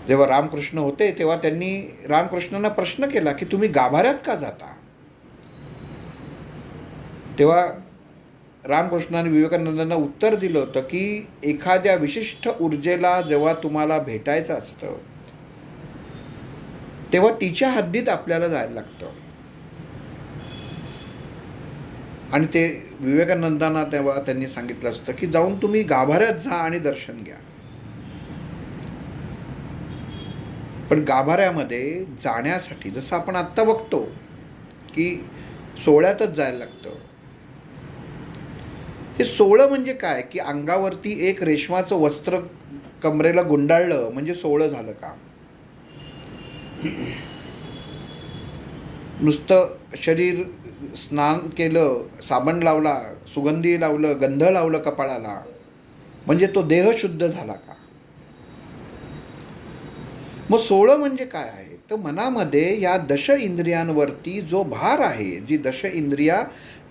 जेव्हा रामकृष्ण होते तेव्हा त्यांनी रामकृष्णांना प्रश्न केला की तुम्ही गाभाऱ्यात का जाता. तेव्हा रामकृष्णाने विवेकानंदांना उत्तर दिलं होतं की एखाद्या विशिष्ट ऊर्जेला जेव्हा तुम्हाला भेटायचं असतं तेव्हा तिच्या हद्दीत आपल्याला जायला लागतं. आणि ते विवेकानंदांना तेव्हा त्यांनी सांगितलं असतं की जाऊन तुम्ही गाभाऱ्यात जा आणि दर्शन घ्या. पण गाभाऱ्यामध्ये जाण्यासाठी जसं आपण आत्ता बघतो की सोहळ्यातच जायला लागतं. हे सोहळं म्हणजे काय की अंगावरती एक रेशमाचं वस्त्र कमरेला गुंडाळलं म्हणजे सोहळं झालं का. नुसतं शरीर स्नान केलं, साबण लावला, सुगंधी लावलं, गंध लावलं कपाळाला म्हणजे तो देह शुद्ध झाला का. मग सोहळं म्हणजे काय आहे तर मनामध्ये या 10 इंद्रियांवरती जो भार आहे, जी 10 इंद्रिया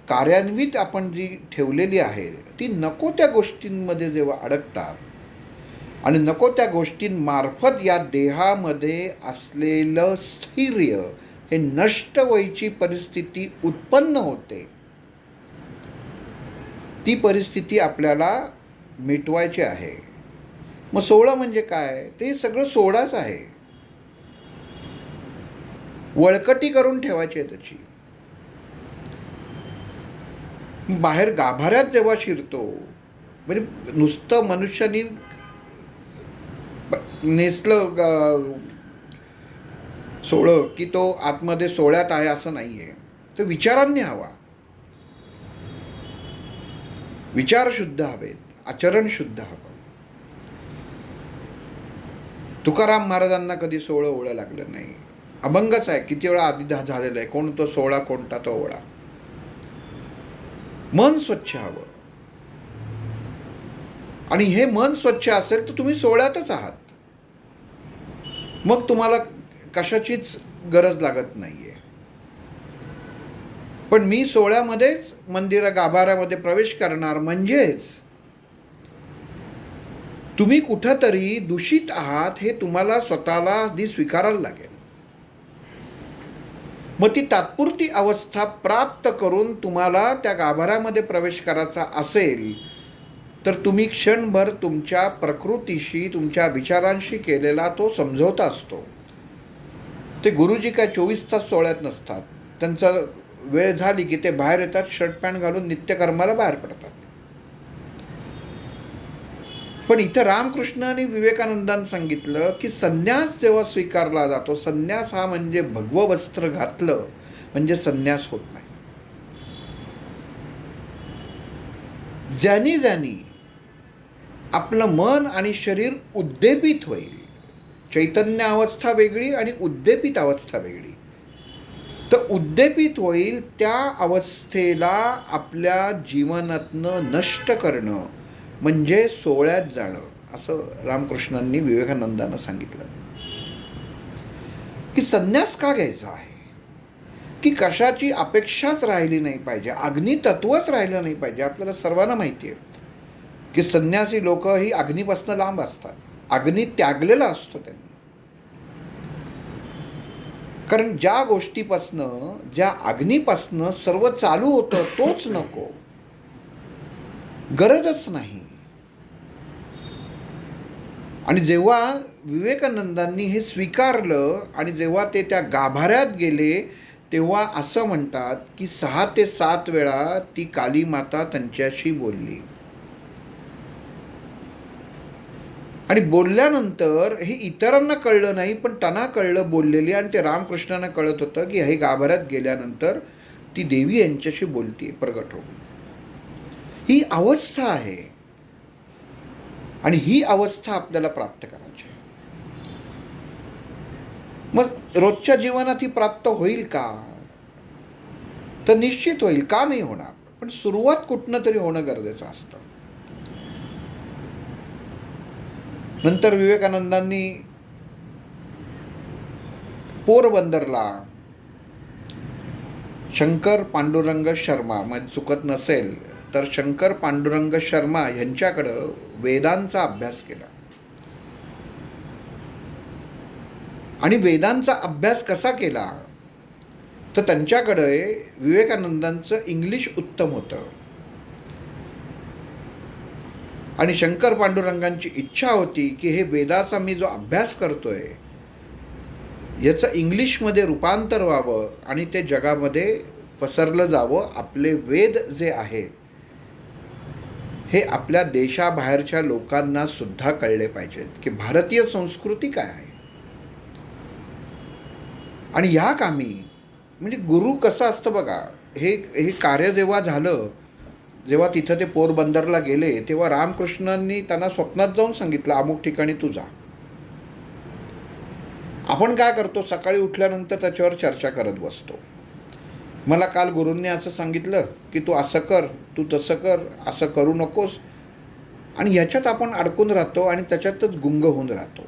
कार्यान्वित आपण जी ठेवलेली आहे ती नको त्या गोष्टींमध्ये जेव्हा अडकतात आणि नको त्या गोष्टींमार्फत या देहामध्ये असलेलं स्थैर्य हे नष्ट व्हायची परिस्थिती उत्पन्न होते. ती परिस्थिती आपल्याला मिटवायची आहे. मग सोहळं म्हणजे काय, ते सगळं सोहळाच आहे. वळकटी करून ठेवायची आहे त्याची. बाहेर गाभाऱ्यात जेव्हा शिरतो म्हणजे नुसतं मनुष्यानी नेसलं सोहळं की तो आतमध्ये सोहळ्यात आहे असं नाही आहे. तो विचारांनी हवा, विचार शुद्ध हवेत, आचरण शुद्ध हवं. तुकाराम महाराजांना कधी सोहळं ओळं लागलं नाही, अभंगच आहे, किती वेळा आधी झालेलं आहे. कोण तो सोहळा कोणता तो ओळा. मन स्वच्छ हवं. आणि हे मन स्वच्छ असेल तर तुम्ही सोहळ्यातच आहात, मग तुम्हाला कशाचीच गरज लागत नाहीये. पण मी सोहळ्यामध्येच गाभाऱ्यामध्ये प्रवेश करणार म्हणजेच तुम्ही कुठंतरी दूषित आहात हे तुम्हाला स्वतःला आधी स्वीकारायला लागेल. मग ती तात्पुरती अवस्था प्राप्त करून तुम्हाला त्या गाभाऱ्यामध्ये प्रवेश करायचा असेल तर तुम्ही क्षणभर तुमच्या प्रकृतीशी, तुमच्या विचारांशी केलेला तो समझोता असतो. ते गुरुजी काय 24 तास सोहळ्यात नसतात. त्यांचा वेळ झाली की ते बाहेर येतात, शर्ट पॅन्ट घालून नित्यकर्माला बाहेर पडतात. पण इथं रामकृष्ण आणि विवेकानंदांनी सांगितलं की संन्यास जेव्हा स्वीकारला जातो, संन्यास हा म्हणजे भगवं वस्त्र घातलं म्हणजे संन्यास होत नाही. ज्यानी ज्यानी आपलं मन आणि शरीर उद्दीपित होईल, चैतन्य अवस्था वेगळी आणि उद्दीपित अवस्था वेगळी, तर उद्दीपित होईल त्या अवस्थेला आपल्या जीवनातनं नष्ट करणं म्हणजे सोहळ्यात जाणं, असं रामकृष्णांनी विवेकानंदांना सांगितलं. की संन्यास का घ्यायचा आहे, की कशाची अपेक्षाच राहिली नाही पाहिजे, अग्नितत्वच राहिलं नाही पाहिजे. आपल्याला सर्वांना माहिती आहे की संन्यासी लोक ही अग्नीपासून लांब असतात, अग्नी त्यागलेला असतो त्यांनी. कारण ज्या गोष्टीपासनं, ज्या अग्नीपासनं सर्व चालू होतं तोच नको, गरजच नाही. आणि जेव्हा विवेकानंदांनी हे स्वीकारलं आणि जेव्हा ते त्या गाभाऱ्यात गेले, तेव्हा असं म्हणतात की 6 ते 7 वेळा ती काली माता त्यांच्याशी बोलली. आणि बोलल्यानंतर हे इतरांना कळलं नाही, पण त्यांना कळलं बोललेली, आणि ते रामकृष्णांना कळत होतं की हे गाभाऱ्यात गेल्यानंतर ती देवी यांच्याशी बोलते प्रगट होऊन. ही अवस्था आहे आणि ही अवस्था आपल्याला प्राप्त करायची आहे. मग रोजच्या जीवनात ही प्राप्त होईल का, तर निश्चित होईल, का नाही होणार, पण सुरुवात कुठनं तरी होणं गरजेचं असतं. नंतर विवेकानंदांनी पोरबंदरला शंकर पांडुरंग शर्मा, म्हणजे चुकत नसेल तर शंकर पांडुरंग शर्मा यांच्याकडं वेदांचा अभ्यास केला. आणि वेदांचा अभ्यास कसा केला, तर त्यांच्याकडे विवेकानंदांचं इंग्लिश उत्तम होतं. आणि शंकर पांडुरंगांची इच्छा होती की हे वेदाचा मी जो अभ्यास करतोय याचं इंग्लिशमध्ये रूपांतर व्हावं आणि ते जगामध्ये पसरलं जावं. आपले वेद जे आहे हे आपल्या देशाबाहेरच्या लोकांना सुद्धा कळले पाहिजेत की भारतीय संस्कृती काय आहे. आणि ह्या कामी म्हणजे गुरु कसं असतं बघा, हे कार्य जेव्हा झालं, जेव्हा तिथं ते पोरबंदरला गेले, तेव्हा रामकृष्णांनी त्यांना स्वप्नात जाऊन सांगितलं अमुक ठिकाणी तू जा. आपण काय करतो, सकाळी उठल्यानंतर त्याच्यावर चर्चा करत बसतो. मला काल गुरूंनी असं सांगितलं की तू असं कर, तू तसं कर, असं करू नकोस, आणि ह्याच्यात आपण अडकून राहतो आणि त्याच्यातच गुंग होऊन राहतो,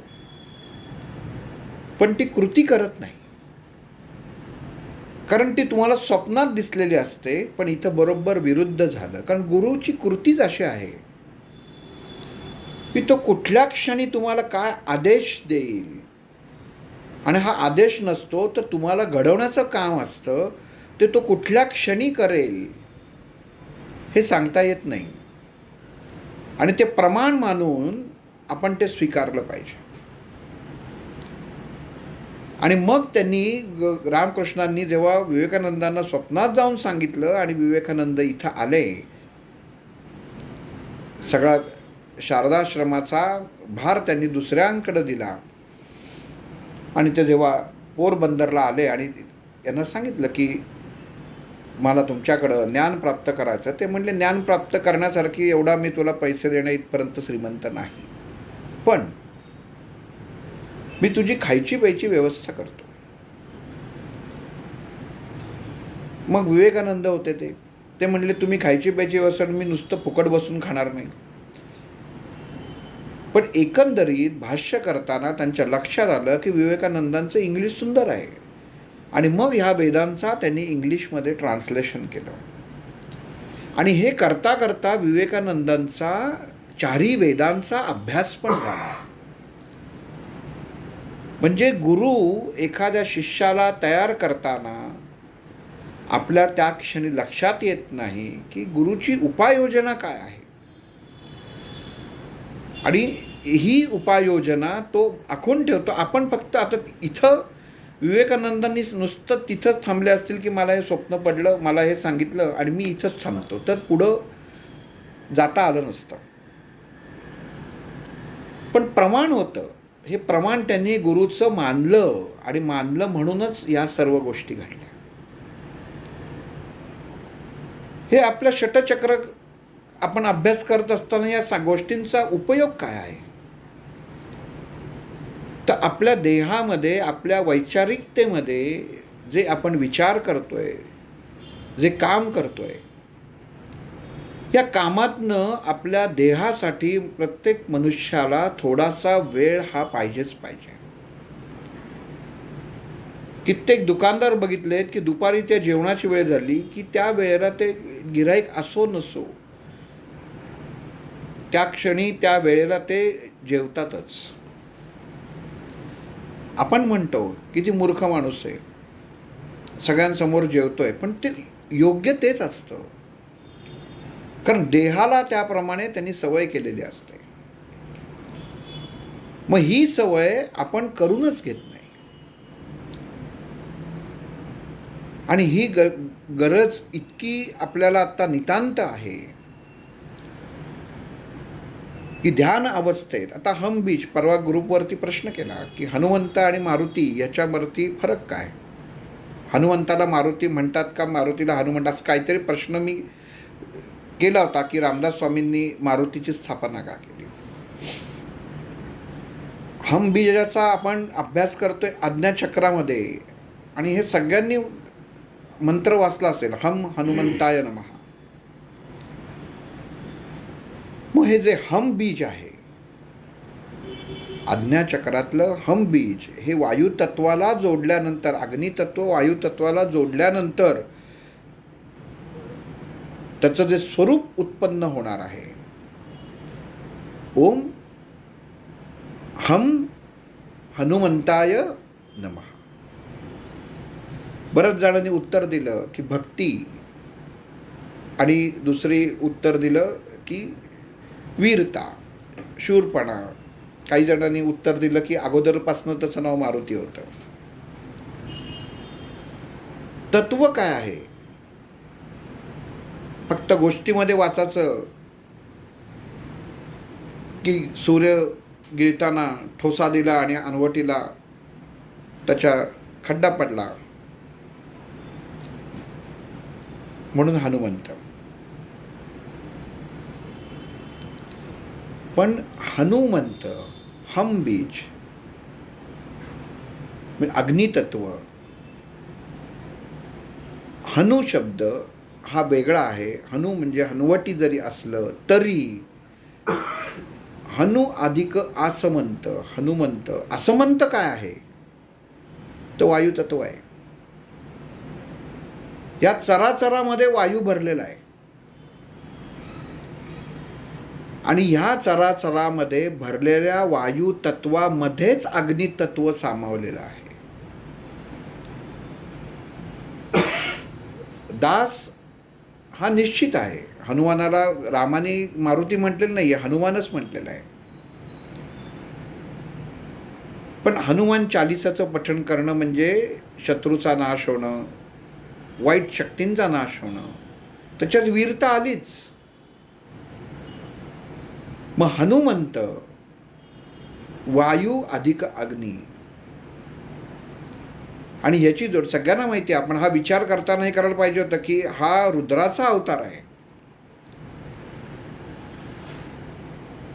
पण ती कृती करत नाही. कारण ती तुम्हाला स्वप्नात दिसलेली असते, पण इथं बरोबर विरुद्ध झालं. कारण गुरुची कृतीच अशी आहे की तो कुठल्या क्षणी तुम्हाला काय आदेश देईल, आणि हा आदेश नसतो तर तुम्हाला घडवण्याचं काम असतं, ते तो कुठल्या क्षणी करेल हे सांगता येत नाही. आणि ते प्रमाण मानून आपण ते स्वीकारलं पाहिजे. आणि मग त्यांनी रामकृष्णांनी जेव्हा विवेकानंदांना स्वप्नात जाऊन सांगितलं आणि विवेकानंद इथं आले, सगळा शारदाश्रमाचा भार त्यांनी दुसऱ्यांकडे दिला. आणि ते जेव्हा पोरबंदरला आले आणि यांना सांगितलं की मला तुमच्याकडं ज्ञान प्राप्त करायचं, ते म्हणले ज्ञान प्राप्त करण्यासारखी एवढा मी तुला पैसे देण्या इथपर्यंत श्रीमंत नाही, पण मी तुझी खायची प्यायची व्यवस्था करतो. मग विवेकानंद होते ते म्हणले तुम्ही खायची प्यायची व्यवस्था, मी नुसतं फुकट बसून खाणार नाही. पण एकंदरीत भाष्य करताना त्यांच्या लक्षात आलं की विवेकानंदांचं इंग्लिश सुंदर आहे, आणि मग ह्या वेदांचा त्यांनी इंग्लिशमध्ये ट्रान्सलेशन केलं. आणि हे करता करता विवेकानंदांचा 4 वेदांचा अभ्यास पण झाला. म्हणजे गुरु एखाद्या शिष्याला तयार करताना आपल्या त्या क्षणी लक्षात येत नाही की गुरुची उपाययोजना काय आहे, आणि ही उपाययोजना तो आखून ठेवतो. आपण फक्त आता इथं विवेकानंदांनी नुसतं तिथंच थांबले असतील की मला हे स्वप्न पडलं, मला हे सांगितलं आणि मी इथंच थांबतो, तर पुढं जाता आलं नसतं. पण प्रमाण होतं. हे प्रमाण त्यांनी गुरुचं मानलं आणि मानलं म्हणूनच या सर्व गोष्टी घडल्या. हे आपलं षटचक्र आपण अभ्यास करत असताना या गोष्टींचा उपयोग काय आहे? तर आपल्या देहामध्ये, आपल्या वैचारिकतेमध्ये जे आपण विचार करतोय, जे काम करतोय, या कामातनं आपल्या देहासाठी प्रत्येक मनुष्याला थोडासा वेळ हा पाहिजेच पाहिजे. कित्येक दुकानदार बघितलेत की दुपारी त्या जेवणाची वेळ झाली की त्या वेळेला ते गिऱ्हाईक असो नसो, त्या क्षणी त्या वेळेला ते जेवतातच. आपण म्हणतो किती मूर्ख माणूस आहे, सगळ्यांसमोर जेवतोय, पण ते योग्य तेच असतं, कारण देहाला त्याप्रमाणे त्यांनी सवय केलेली असते. मग ही सवय आपण करूनच घेत नाही. आणि ही गरज इतकी आपल्याला आता नितांत आहे की ध्यान अवस्थेत, आता हम बीज, परवा ग्रुपवरती प्रश्न केला की हनुमंत आणि मारुती याच्यावरती फरक काय? हनुमंताला मारुती म्हणतात का मारुतीला हनुमंत? असं काहीतरी प्रश्न मी केला होता की रामदास स्वामींनी मारुतीची स्थापना का केली. हम बीजाचा आपण अभ्यास करतोय आज्ञाचक्रामध्ये, आणि हे सगळ्यांनी मंत्र वाचला असेल, हम हनुमंताय नमः. मग हे जे हम बीज आहे, आज्ञाचक्रातलं हम बीज, हे वायुतत्वाला जोडल्यानंतर, अग्नितत्व वायुतत्वाला जोडल्यानंतर त्याचं जे स्वरूप उत्पन्न होणार आहे, ओम हम हनुमंताय नमः. बऱ्याच जणांनी उत्तर दिलं की भक्ती, आणि दुसरी उत्तर दिलं की वीरता, शूरपणा. काही जणांनी उत्तर दिलं की अगोदरपासून त्याचं नाव मारुती होतं. तत्व काय आहे? फक्त गोष्टीमध्ये वाचायचं की सूर्य गिळताना ठोसा दिला आणि अनवटीला त्याच्या खड्डा पडला म्हणून हनुमंत. पण हनुमंत, हम बीज, अग्नितत्व, हनु शब्द हा वेगळा आहे. हनु म्हणजे हनुवटी जरी असलं तरी हनु अधिक आसमंत, हनुमंत. असमंत काय आहे? तो वायुतत्व आहे. या चराचरामध्ये वायू भरलेला आहे, आणि ह्या चराचरामध्ये भरलेल्या वायू तत्वामध्येच अग्नितत्व सामावलेलं आहे. दास हा निश्चित आहे. हनुमानाला रामाने मारुती म्हटलेलं नाही, हनुमानच म्हटलेलं आहे. पण हनुमान चालिसाचं पठण करणं म्हणजे शत्रूचा नाश होणं, वाईट शक्तींचा नाश होणं, त्याच्यात वीरता आलीच. मग हनुमंत वायू अधिक अग्नी, आणि ह्याची जोड सगळ्यांना माहिती आहे. आपण हा विचार करताना हे करायला पाहिजे होतं की हा रुद्राचा अवतार आहे,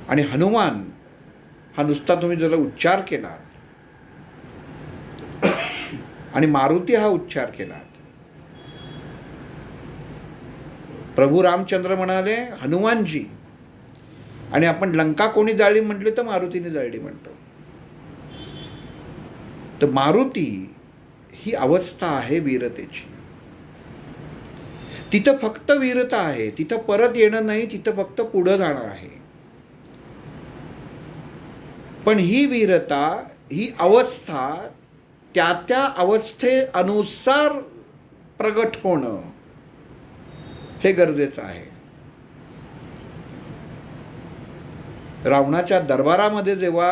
आणि हनुमान हा नुसता तुम्ही जर उच्चार केला आणि मारुती हा उच्चार केला, प्रभू रामचंद्र म्हणाले हनुमानजी, आणि आपण लंका कोणी जाळली म्हटली तर मारुतीने जाळली म्हणतो. तर मारुती ही अवस्था आहे वीरतेची. तिथं फक्त वीरता आहे, तिथं परत येणं नाही, तिथं फक्त पुढं जाणं आहे. पण ही वीरता, ही अवस्था त्या त्या अवस्थेनुसार प्रगट होणं हे गरजेचं आहे. रावणाच्या दरबारामध्ये जेव्हा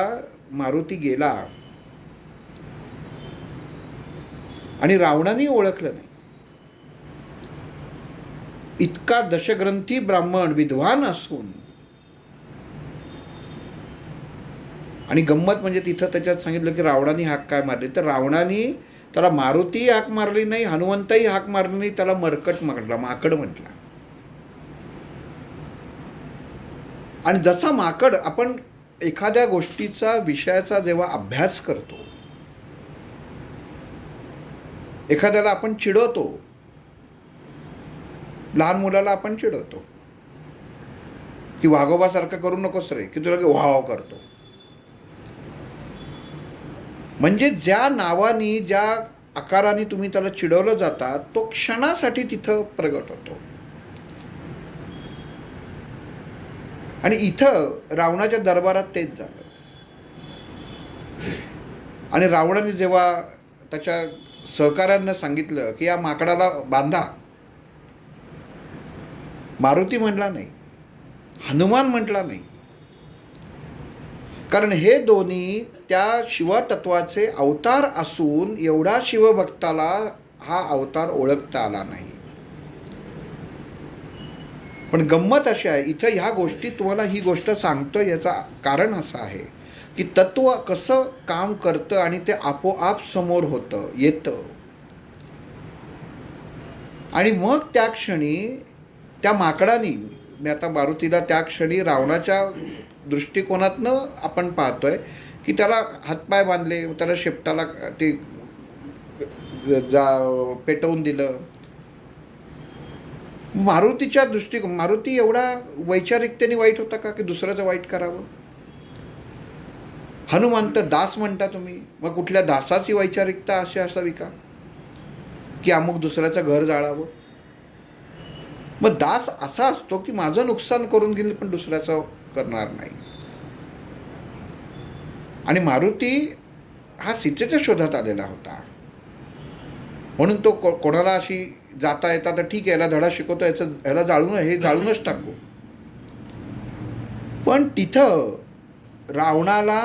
मारुती गेला आणि रावणाने ओळखलं नाही, इतका दशग्रंथी ब्राह्मण विद्वान असून आणि गंमत म्हणजे तिथं त्याच्यात सांगितलं की रावणाने हाक काय मारली, तर रावणाने त्याला मारुतीही हाक मारली नाही, हनुमंतही हाक मारली नाही, त्याला मरकट म्हटला, माकड म्हटला. आणि जसा माकड, आपण एखाद्या गोष्टीचा विषयाचा जेव्हा अभ्यास करतो, एखाद्याला आपण चिडवतो, लहान मुलाला आपण चिडवतो की वाघोबासारखं करू नकोस रे, की तुला वाव करतो. म्हणजे ज्या नावानी, ज्या आकाराने तुम्ही त्याला चिडवलं जातात, तो क्षणासाठी तिथं प्रगट होतो. आणि इथं रावणाच्या दरबारात तेच झालं. आणि रावणाने जेव्हा त्याच्या सहकाऱ्यांना सांगितलं की या माकडाला बांधा, मारुती म्हटला नाही, हनुमान म्हटला नाही, कारण हे दोन्ही त्या शिवतत्वाचे अवतार असून एवढा शिवभक्ताला हा अवतार ओळखता आला नाही. पण गंमत अशी आहे, इथं ह्या गोष्टी तुम्हाला ही गोष्ट सांगतो, याचा कारण असं आहे की तत्व कसं काम करतं आणि ते आपोआप समोर होतं, येतं. आणि मग त्या क्षणी त्या माकडानी, मी आता मारुतीला त्या क्षणी रावणाच्या दृष्टिकोनातनं आपण पाहतोय की त्याला हातपाय बांधले, त्याला शेपटाला ते पेटवून दिलं. मारुतीच्या मारुती एवढा वैचारिकतेने वाईट होता का की दुसऱ्याचं वाईट करावं? हनुमंत दास म्हणता तुम्ही, मग कुठल्या दासाची वैचारिकता अशी असावी का की अमुक दुसऱ्याचं घर जाळावं? मग दास असा असतो की माझं नुकसान करून घेईल पण दुसऱ्याचं करणार नाही. आणि मारुती हा सीतेच्या शोधात आलेला होता, म्हणून तो कोणाला अशी जाता येता तर ठीक आहे, याला धडा शिकवतो, ह्याला जाळूनच टाकू. पण तिथं रावणाला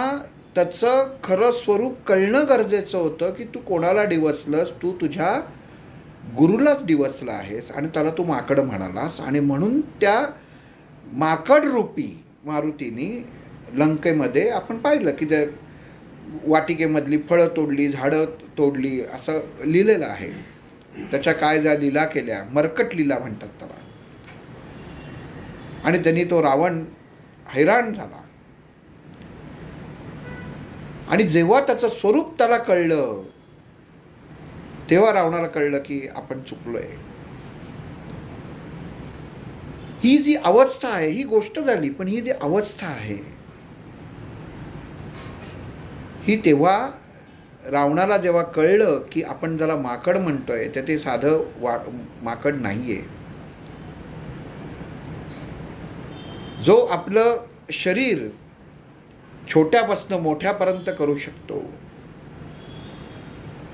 त्याचं खरं स्वरूप कळणं गरजेचं होतं की तू कोणाला डिवचलंस, तू तुझ्या गुरुलाच डिवचला आहेस आणि त्याला तू माकड म्हणालास. आणि म्हणून त्या माकड रूपी मारुतीने लंकेमध्ये आपण पाहिलं की त्या वाटिकेमधली फळं तोडली, झाडं तोडली, असं लिहिलेलं आहे. त्याच्या काय ज्या लीला केल्या, मरकट लीला म्हणतात त्याला. आणि त्यांनी तो रावण हैराण झाला. आणि जेव्हा त्याचं स्वरूप त्याला कळलं, तेव्हा रावणाला कळलं की आपण चुकलोय. ही जी अवस्था आहे, ही गोष्ट झाली, पण ही जी अवस्था आहे ही तेव्हा रावणाला जेव्हा कळलं की आपण ज्याला माकड म्हणतोय तर ते साधं माकड नाहीये. जो आपलं शरीर छोट्यापासून मोठ्यापर्यंत करू शकतो,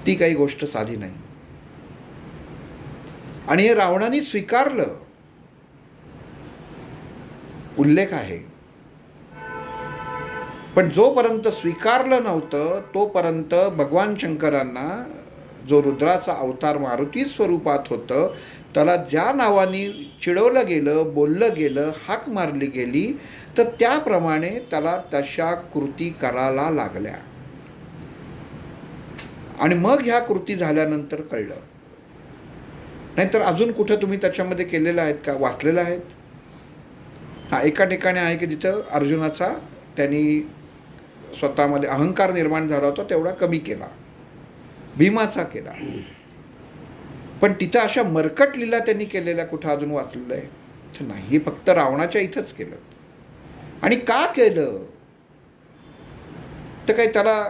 ती काही गोष्ट साधी नाही. आणि हे रावणाने स्वीकारलं, उल्लेख आहे. पण जोपर्यंत स्वीकारलं नव्हतं तोपर्यंत भगवान शंकरांना जो रुद्राचा अवतार मारुती स्वरूपात होतं, त्याला ज्या नावाने चिडवलं गेलं, बोललं गेलं, हाक मारली गेली, तर त्याप्रमाणे त्याला तशा कृती करायला लागल्या. आणि मग ह्या कृती झाल्यानंतर कळलं. नाहीतर अजून कुठं तुम्ही त्याच्यामध्ये केलेलं आहेत का, वाचलेलं आहेत? हा एका ठिकाणी आहे की जिथं अर्जुनाचा त्यांनी स्वतःमध्ये अहंकार निर्माण झाला होता तेवढा कमी केला, भीमाचा केला. पण तिथं अशा मरकट लीला त्यांनी केलेल्या कुठं अजून वाचलेलं आहे तर नाही. हे फक्त रावणाच्या इथंच केलं. आणि का केलं तर काही त्याला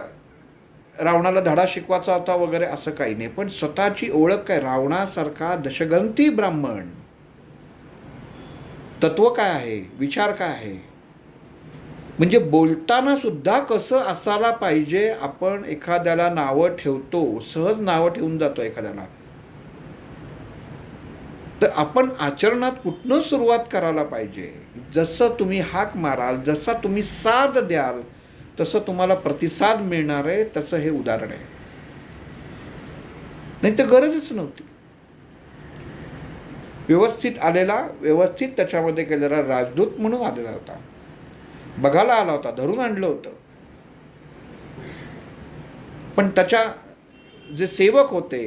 रावणाला धडा शिकवायचा होता वगैरे असं काही नाही. पण स्वतःची ओळख काय, रावणासारखा दशग्रंथी ब्राह्मण, तत्व काय आहे, विचार काय आहे, म्हणजे बोलताना सुद्धा कसं असायला पाहिजे. आपण एखाद्याला नावं ठेवतो, सहज नावं ठेवून जातो एखाद्याला, तर आपण आचरणात कुठनं सुरुवात करायला पाहिजे. जसं तुम्ही हाक माराल, जसा तुम्ही साथ द्याल, तसं तुम्हाला प्रतिसाद मिळणार आहे. तसं हे उदाहरण आहे. नाही तर गरजच नव्हती. व्यवस्थित आलेला, व्यवस्थित त्याच्यामध्ये केलेला राजदूत म्हणून आलेला होता, बघायला आला होता, धरून आणलं होतं. पण त्याच्या जे सेवक होते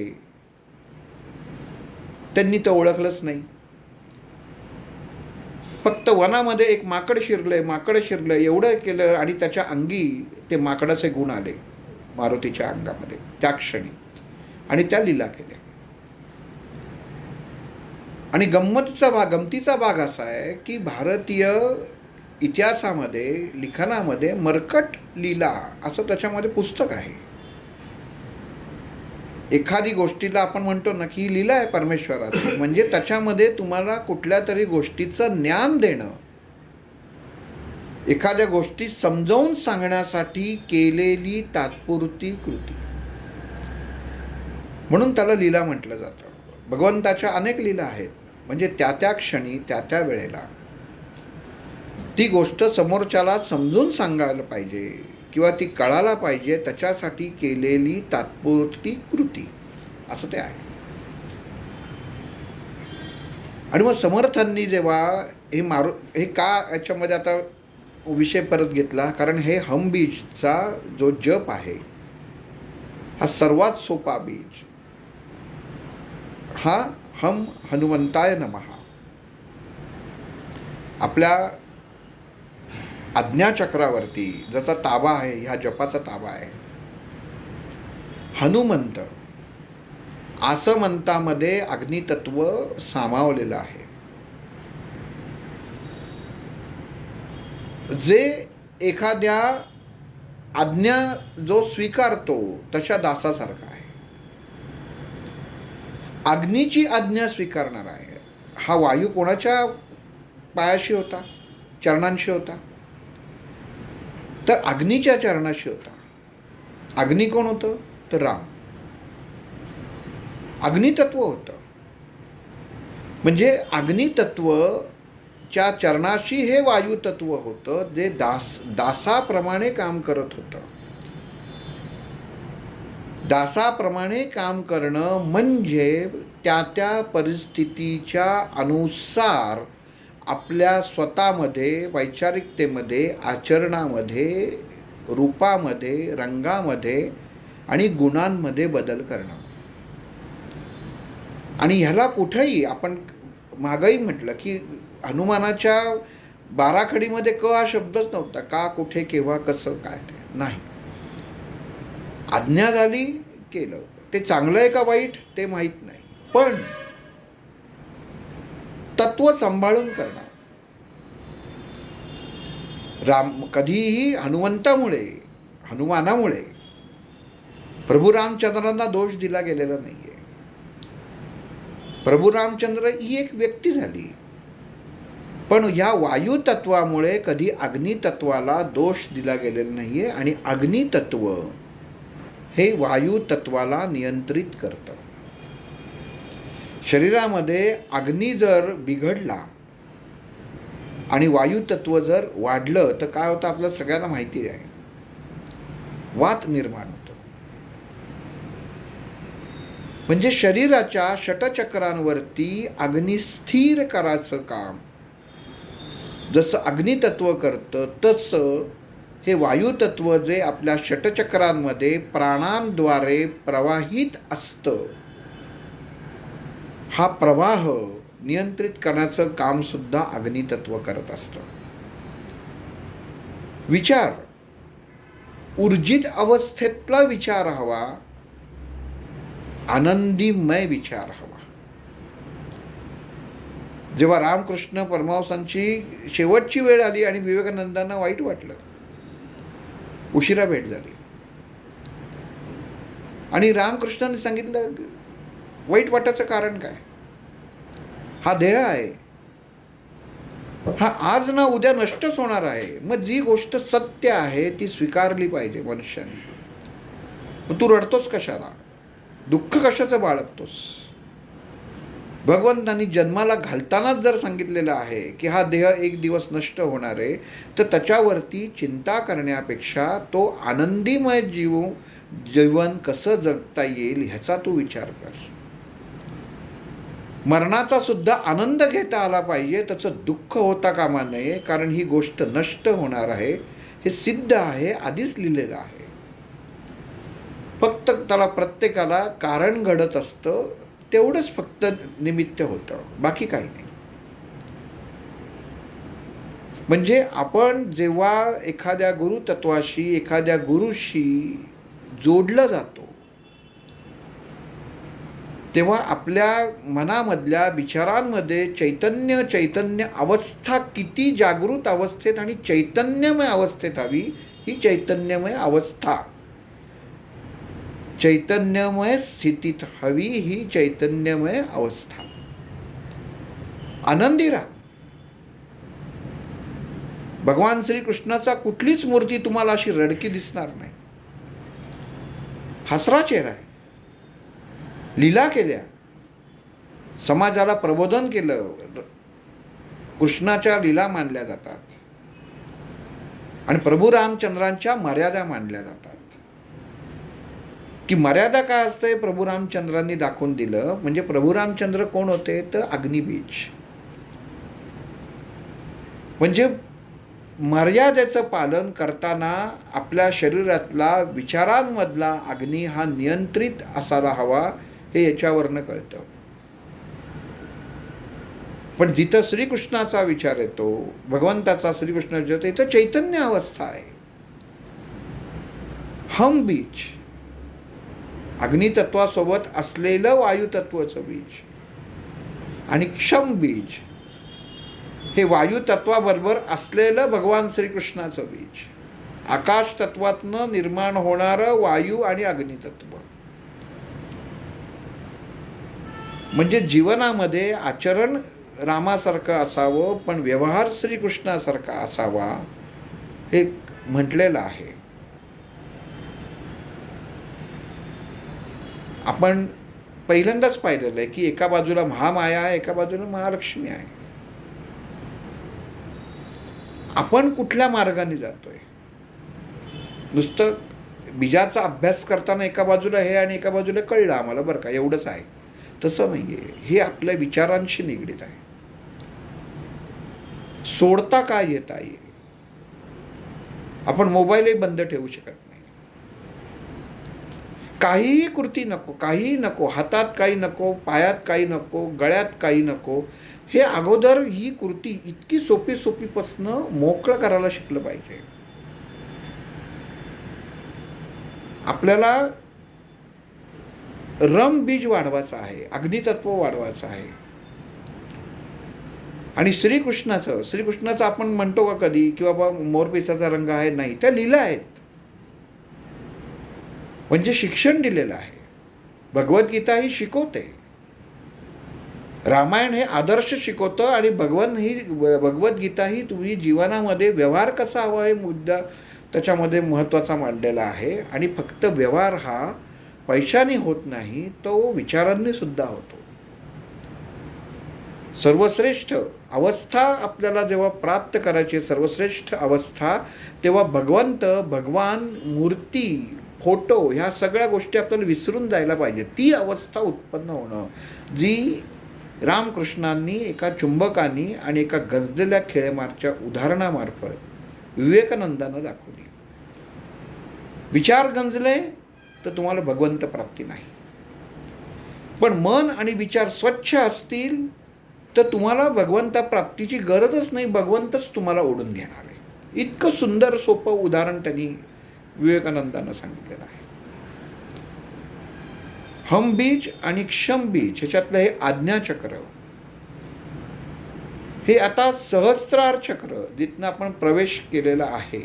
त्यांनी ते ओळखलंच नाही. फक्त वनामध्ये एक माकड शिरलं एवढं केलं आणि त्याच्या अंगी ते माकडाचे गुण आले मारुतीच्या अंगामध्ये त्या क्षणी, आणि त्या लीला केल्या. आणि गमतीचा भाग असा आहे की भारतीय इतिहासामध्ये लिखाणामध्ये मर्कट लीला असं त्याच्यामध्ये पुस्तक आहे. एखादी गोष्टीला आपण म्हणतो ना की ही लीला आहे परमेश्वराची, म्हणजे त्याच्यामध्ये तुम्हाला कुठल्या तरी गोष्टीचं ज्ञान देणं, एखाद्या गोष्टी समजावून सांगण्यासाठी केलेली तात्पुरती कृती, म्हणून त्याला लीला म्हटलं जातं. भगवंताच्या अनेक लीला आहेत, म्हणजे त्या त्या क्षणी त्या त्या वेळेला ती गोष्ट समोरच्याला समजून सांगायला पाहिजे किंवा ती कळायला पाहिजे, त्याच्यासाठी केलेली तात्पुरती कृती असं ते आहे. आणि मग समर्थांनी जेव्हा हे का याच्यामध्ये आता विषय परत घेतला, कारण हे हम बीजचा जो जप आहे हा सर्वात सोपा बीज, हा हम हनुमंताय नमः आपल्या आज्ञाचक्रावरती ज्याचा ताबा आहे, ह्या जपाचा ताबा आहे. हनुमंत आसमंतामध्ये अग्नितत्व सामावलेलं आहे, जे एखाद्या आज्ञा जो स्वीकारतो तशा दासासारखा आहे. अग्नीची आज्ञा स्वीकारणार आहे. हा वायू कोणाच्या पायाशी होता, चरणांशी होता, तर अग्नीच्या चरणाशी होता. अग्नी कोण होतं, तर राम. अग्नितत्व होतं, म्हणजे अग्नितत्वच्या चरणाशी हे वायुतत्व होतं, जे दासाप्रमाणे काम करत होतं. दासाप्रमाणे काम करणं म्हणजे त्या त्या परिस्थितीच्या अनुसार आपल्या स्वतःमध्ये, वैचारिकतेमध्ये, आचरणामध्ये, रूपामध्ये, रंगामध्ये आणि गुणांमध्ये बदल करणं. आणि ह्याला कुठेही आपण मागंही म्हटलं की हनुमानाच्या बाराखडीमध्ये क हा शब्दच नव्हता. का, कुठे, केव्हा, कसं, काय, नाही. आज्ञा झाली, केलं. ते चांगलं आहे का वाईट ते माहीत नाही, पण तत्व सांभाळून करणं. कधीही हनुमानामुळे प्रभू रामचंद्रांना दोष दिला गेलेला नाही आहे. प्रभू रामचंद्र ही एक व्यक्ती झाली, पण या वायुतत्वामुळे कधी अग्नितत्वाला दोष दिला गेलेला नाही आहे. आणि अग्नितत्व हे वायुतत्वाला नियंत्रित करतं. शरीरामध्ये अग्नी जर बिघडला आणि वायुतत्व जर वाढलं तर काय होतं आपल्याला सगळ्यांना माहिती आहे, वात निर्माण होतो. म्हणजे शरीराच्या षटचक्रांवरती अग्नी स्थिर करायचं काम जसं अग्नितत्व करतं, तसं हे वायुतत्व जे आपल्या षटचक्रांमध्ये प्राणांद्वारे प्रवाहित असतं, हा प्रवाह नियंत्रित करण्याचं काम सुद्धा अग्नितत्व करत असतं. विचार, ऊर्जित अवस्थेतला विचार हवा, आनंदीमय विचार हवा. जेव्हा रामकृष्ण परमहंसांची शेवटची वेळ आली आणि विवेकानंदांना वाईट वाटलं, उशिरा भेट झाली, आणि रामकृष्णांनी सांगितलं वाईट वाटायचं कारण काय, हा देह आहे, हा आज ना उद्या नष्टच होणार आहे. मग जी गोष्ट सत्य आहे ती स्वीकारली पाहिजे मनुष्याने. मग तू रडतोस कशाला, दुःख कशाचं बाळगतोस. भगवंतांनी जन्माला घालतानाच जर सांगितलेलं आहे की हा देह एक दिवस नष्ट होणार आहे, तर त्याच्यावरती चिंता करण्यापेक्षा तो आनंदीमय जीवन कसं जगता येईल ह्याचा तू विचार कर. मरणाचा सुद्धा आनंद घेता आला पाहिजे, त्याचं दुःख होता कामा नये, कारण ही गोष्ट नष्ट होणार आहे, हे सिद्ध आहे, आधीच लिहिलेलं आहे. फक्त त्याला प्रत्येकाला कारण घडत असतं, तेवढंच फक्त निमित्त होतं, बाकी काही नाही. म्हणजे आपण जेव्हा एखाद्या गुरुतत्वाशी, एखाद्या गुरुशी जोडलं जातो, तेव्हा आपल्या मनामधल्या विचारांमध्ये चैतन्य अवस्था किती जागृत अवस्थेत आणि चैतन्यमय अवस्थेत हवी, ही चैतन्यमय अवस्था, चैतन्यमय स्थितीत हवी, ही चैतन्यमय अवस्था. आनंदी राहा. भगवान श्रीकृष्णाचा कुठलीच मूर्ती तुम्हाला अशी रडकी दिसणार नाही. हसरा चेहरा आहे. लीला केल्या, समाजाला प्रबोधन केलं, कृष्णाच्या लीला मांडल्या जातात आणि प्रभू रामचंद्रांच्या मर्यादा मांडल्या जातात. की मर्यादा काय असते प्रभू रामचंद्रांनी दाखवून दिलं. म्हणजे प्रभू रामचंद्र कोण होते तर अग्निबीज. म्हणजे मर्यादेचं पालन करताना आपल्या शरीरातला विचारांमधला अग्नी हा नियंत्रित असायला हवा, हे याच्यावरनं कळतं. पण जिथं श्रीकृष्णाचा विचार येतो, भगवंताचा श्रीकृष्णाचा विचार येतो, इथं चैतन्य अवस्था आहे. हम बीज, अग्नितत्वासोबत असलेलं वायुतत्वाचं बीज, आणि क्षम बीज हे वायुतत्वाबरोबर असलेलं भगवान श्रीकृष्णाचं बीज. आकाश तत्वातनं निर्माण होणारं वायू आणि अग्नितत्व. म्हणजे जीवनामध्ये आचरण रामासारखं असावं, पण व्यवहार श्रीकृष्णासारखा असावा, हे म्हटलेलं आहे. आपण पहिल्यांदाच पाहिलेलं आहे की एका बाजूला महामाया आहे, एका बाजूला महालक्ष्मी आहे. आपण कुठल्या मार्गाने जातोय? नुसतं बीजाचा अभ्यास करताना एका बाजूला हे आणि एका बाजूला कळलं आम्हाला बरं का, एवढंच आहे, तसं नाही आहे. हे आपल्या विचारांशी निगडीत आहे. सोडता काय येता येईल. आपण मोबाईलही बंद ठेवू शकत नाही. काहीही कृती नको, काहीही नको, हातात काही नको, पायात काही नको, गळ्यात काही नको. हे अगोदर ही कृती इतकी सोपीपासनं मोकळं करायला शिकलं पाहिजे. आपल्याला रमबीज वाढवायचं आहे, अग्नितत्व वाढवायचं आहे. आणि श्रीकृष्णाचं आपण म्हणतो का कधी की बाबा मोरपिसाचा रंग आहे? नाही, त्या लीला आहेत. म्हणजे शिक्षण दिलेलं आहे. भगवद्गीता ही शिकवते, रामायण हे आदर्श शिकवतं, आणि भगवद्गीता ही तुम्ही जीवनामध्ये व्यवहार कसा हवा हे मुद्दा त्याच्यामध्ये महत्त्वाचा मांडलेला आहे. आणि फक्त व्यवहार हा पैशाने होत नाही, तो विचारांनी सुद्धा होतो. सर्वश्रेष्ठ अवस्था आपल्याला जेव्हा प्राप्त करायची, सर्वश्रेष्ठ अवस्था, तेव्हा भगवान, मूर्ती, फोटो ह्या सगळ्या गोष्टी आपल्याला विसरून जायला पाहिजे. ती अवस्था उत्पन्न होणं जी रामकृष्णांनी एका चुंबकानी आणि एका गंजलेल्या खेळेमारच्या उदाहरणामार्फत विवेकानंदानं दाखवली. विचार गंजले तर तुम्हाला भगवंत प्राप्ती नाही, पण मन आणि विचार स्वच्छ असतील तर तुम्हाला भगवंता प्राप्तीची गरजच नाही, भगवंतच तुम्हाला ओढून घेणार आहे. इतकं सुंदर सोपं उदाहरण त्यांनी विवेकानंदानं सांगितलेलं आहे. हम बीज आणि क्षम बीज ह्याच्यातलं हे आज्ञाचक्र, हे आता सहस्त्रार चक्र जिथनं आपण प्रवेश केलेला आहे.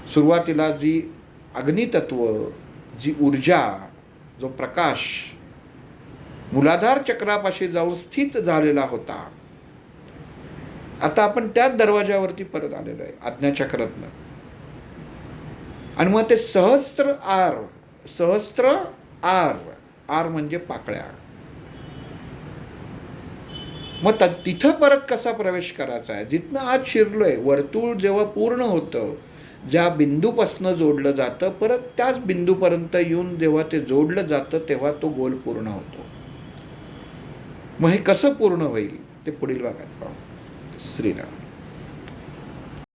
सुरुवातीला जी अग्नितत्व, जी ऊर्जा, जो प्रकाश मूलाधार चक्रापाशी जाऊन स्थित झालेला होता, आता आपण त्याच दरवाजावरती परत आलेलो आहे आज्ञाचक्रातनं. आणि मग ते सहस्त्र आर म्हणजे पाकळ्या. मग तिथं परत कसा प्रवेश करायचा आहे? जिथनं आज शिरलोय, वर्तुळ जेव्हा पूर्ण होतं, ज्या बिंदूपासनं जोडलं जातं, परत त्याच बिंदूपर्यंत येऊन जेव्हा ते जोडलं जातं, तेव्हा तो गोल पूर्ण होतो. मग हे कसं पूर्ण होईल ते पुढील भागात पाहू. श्रीराम.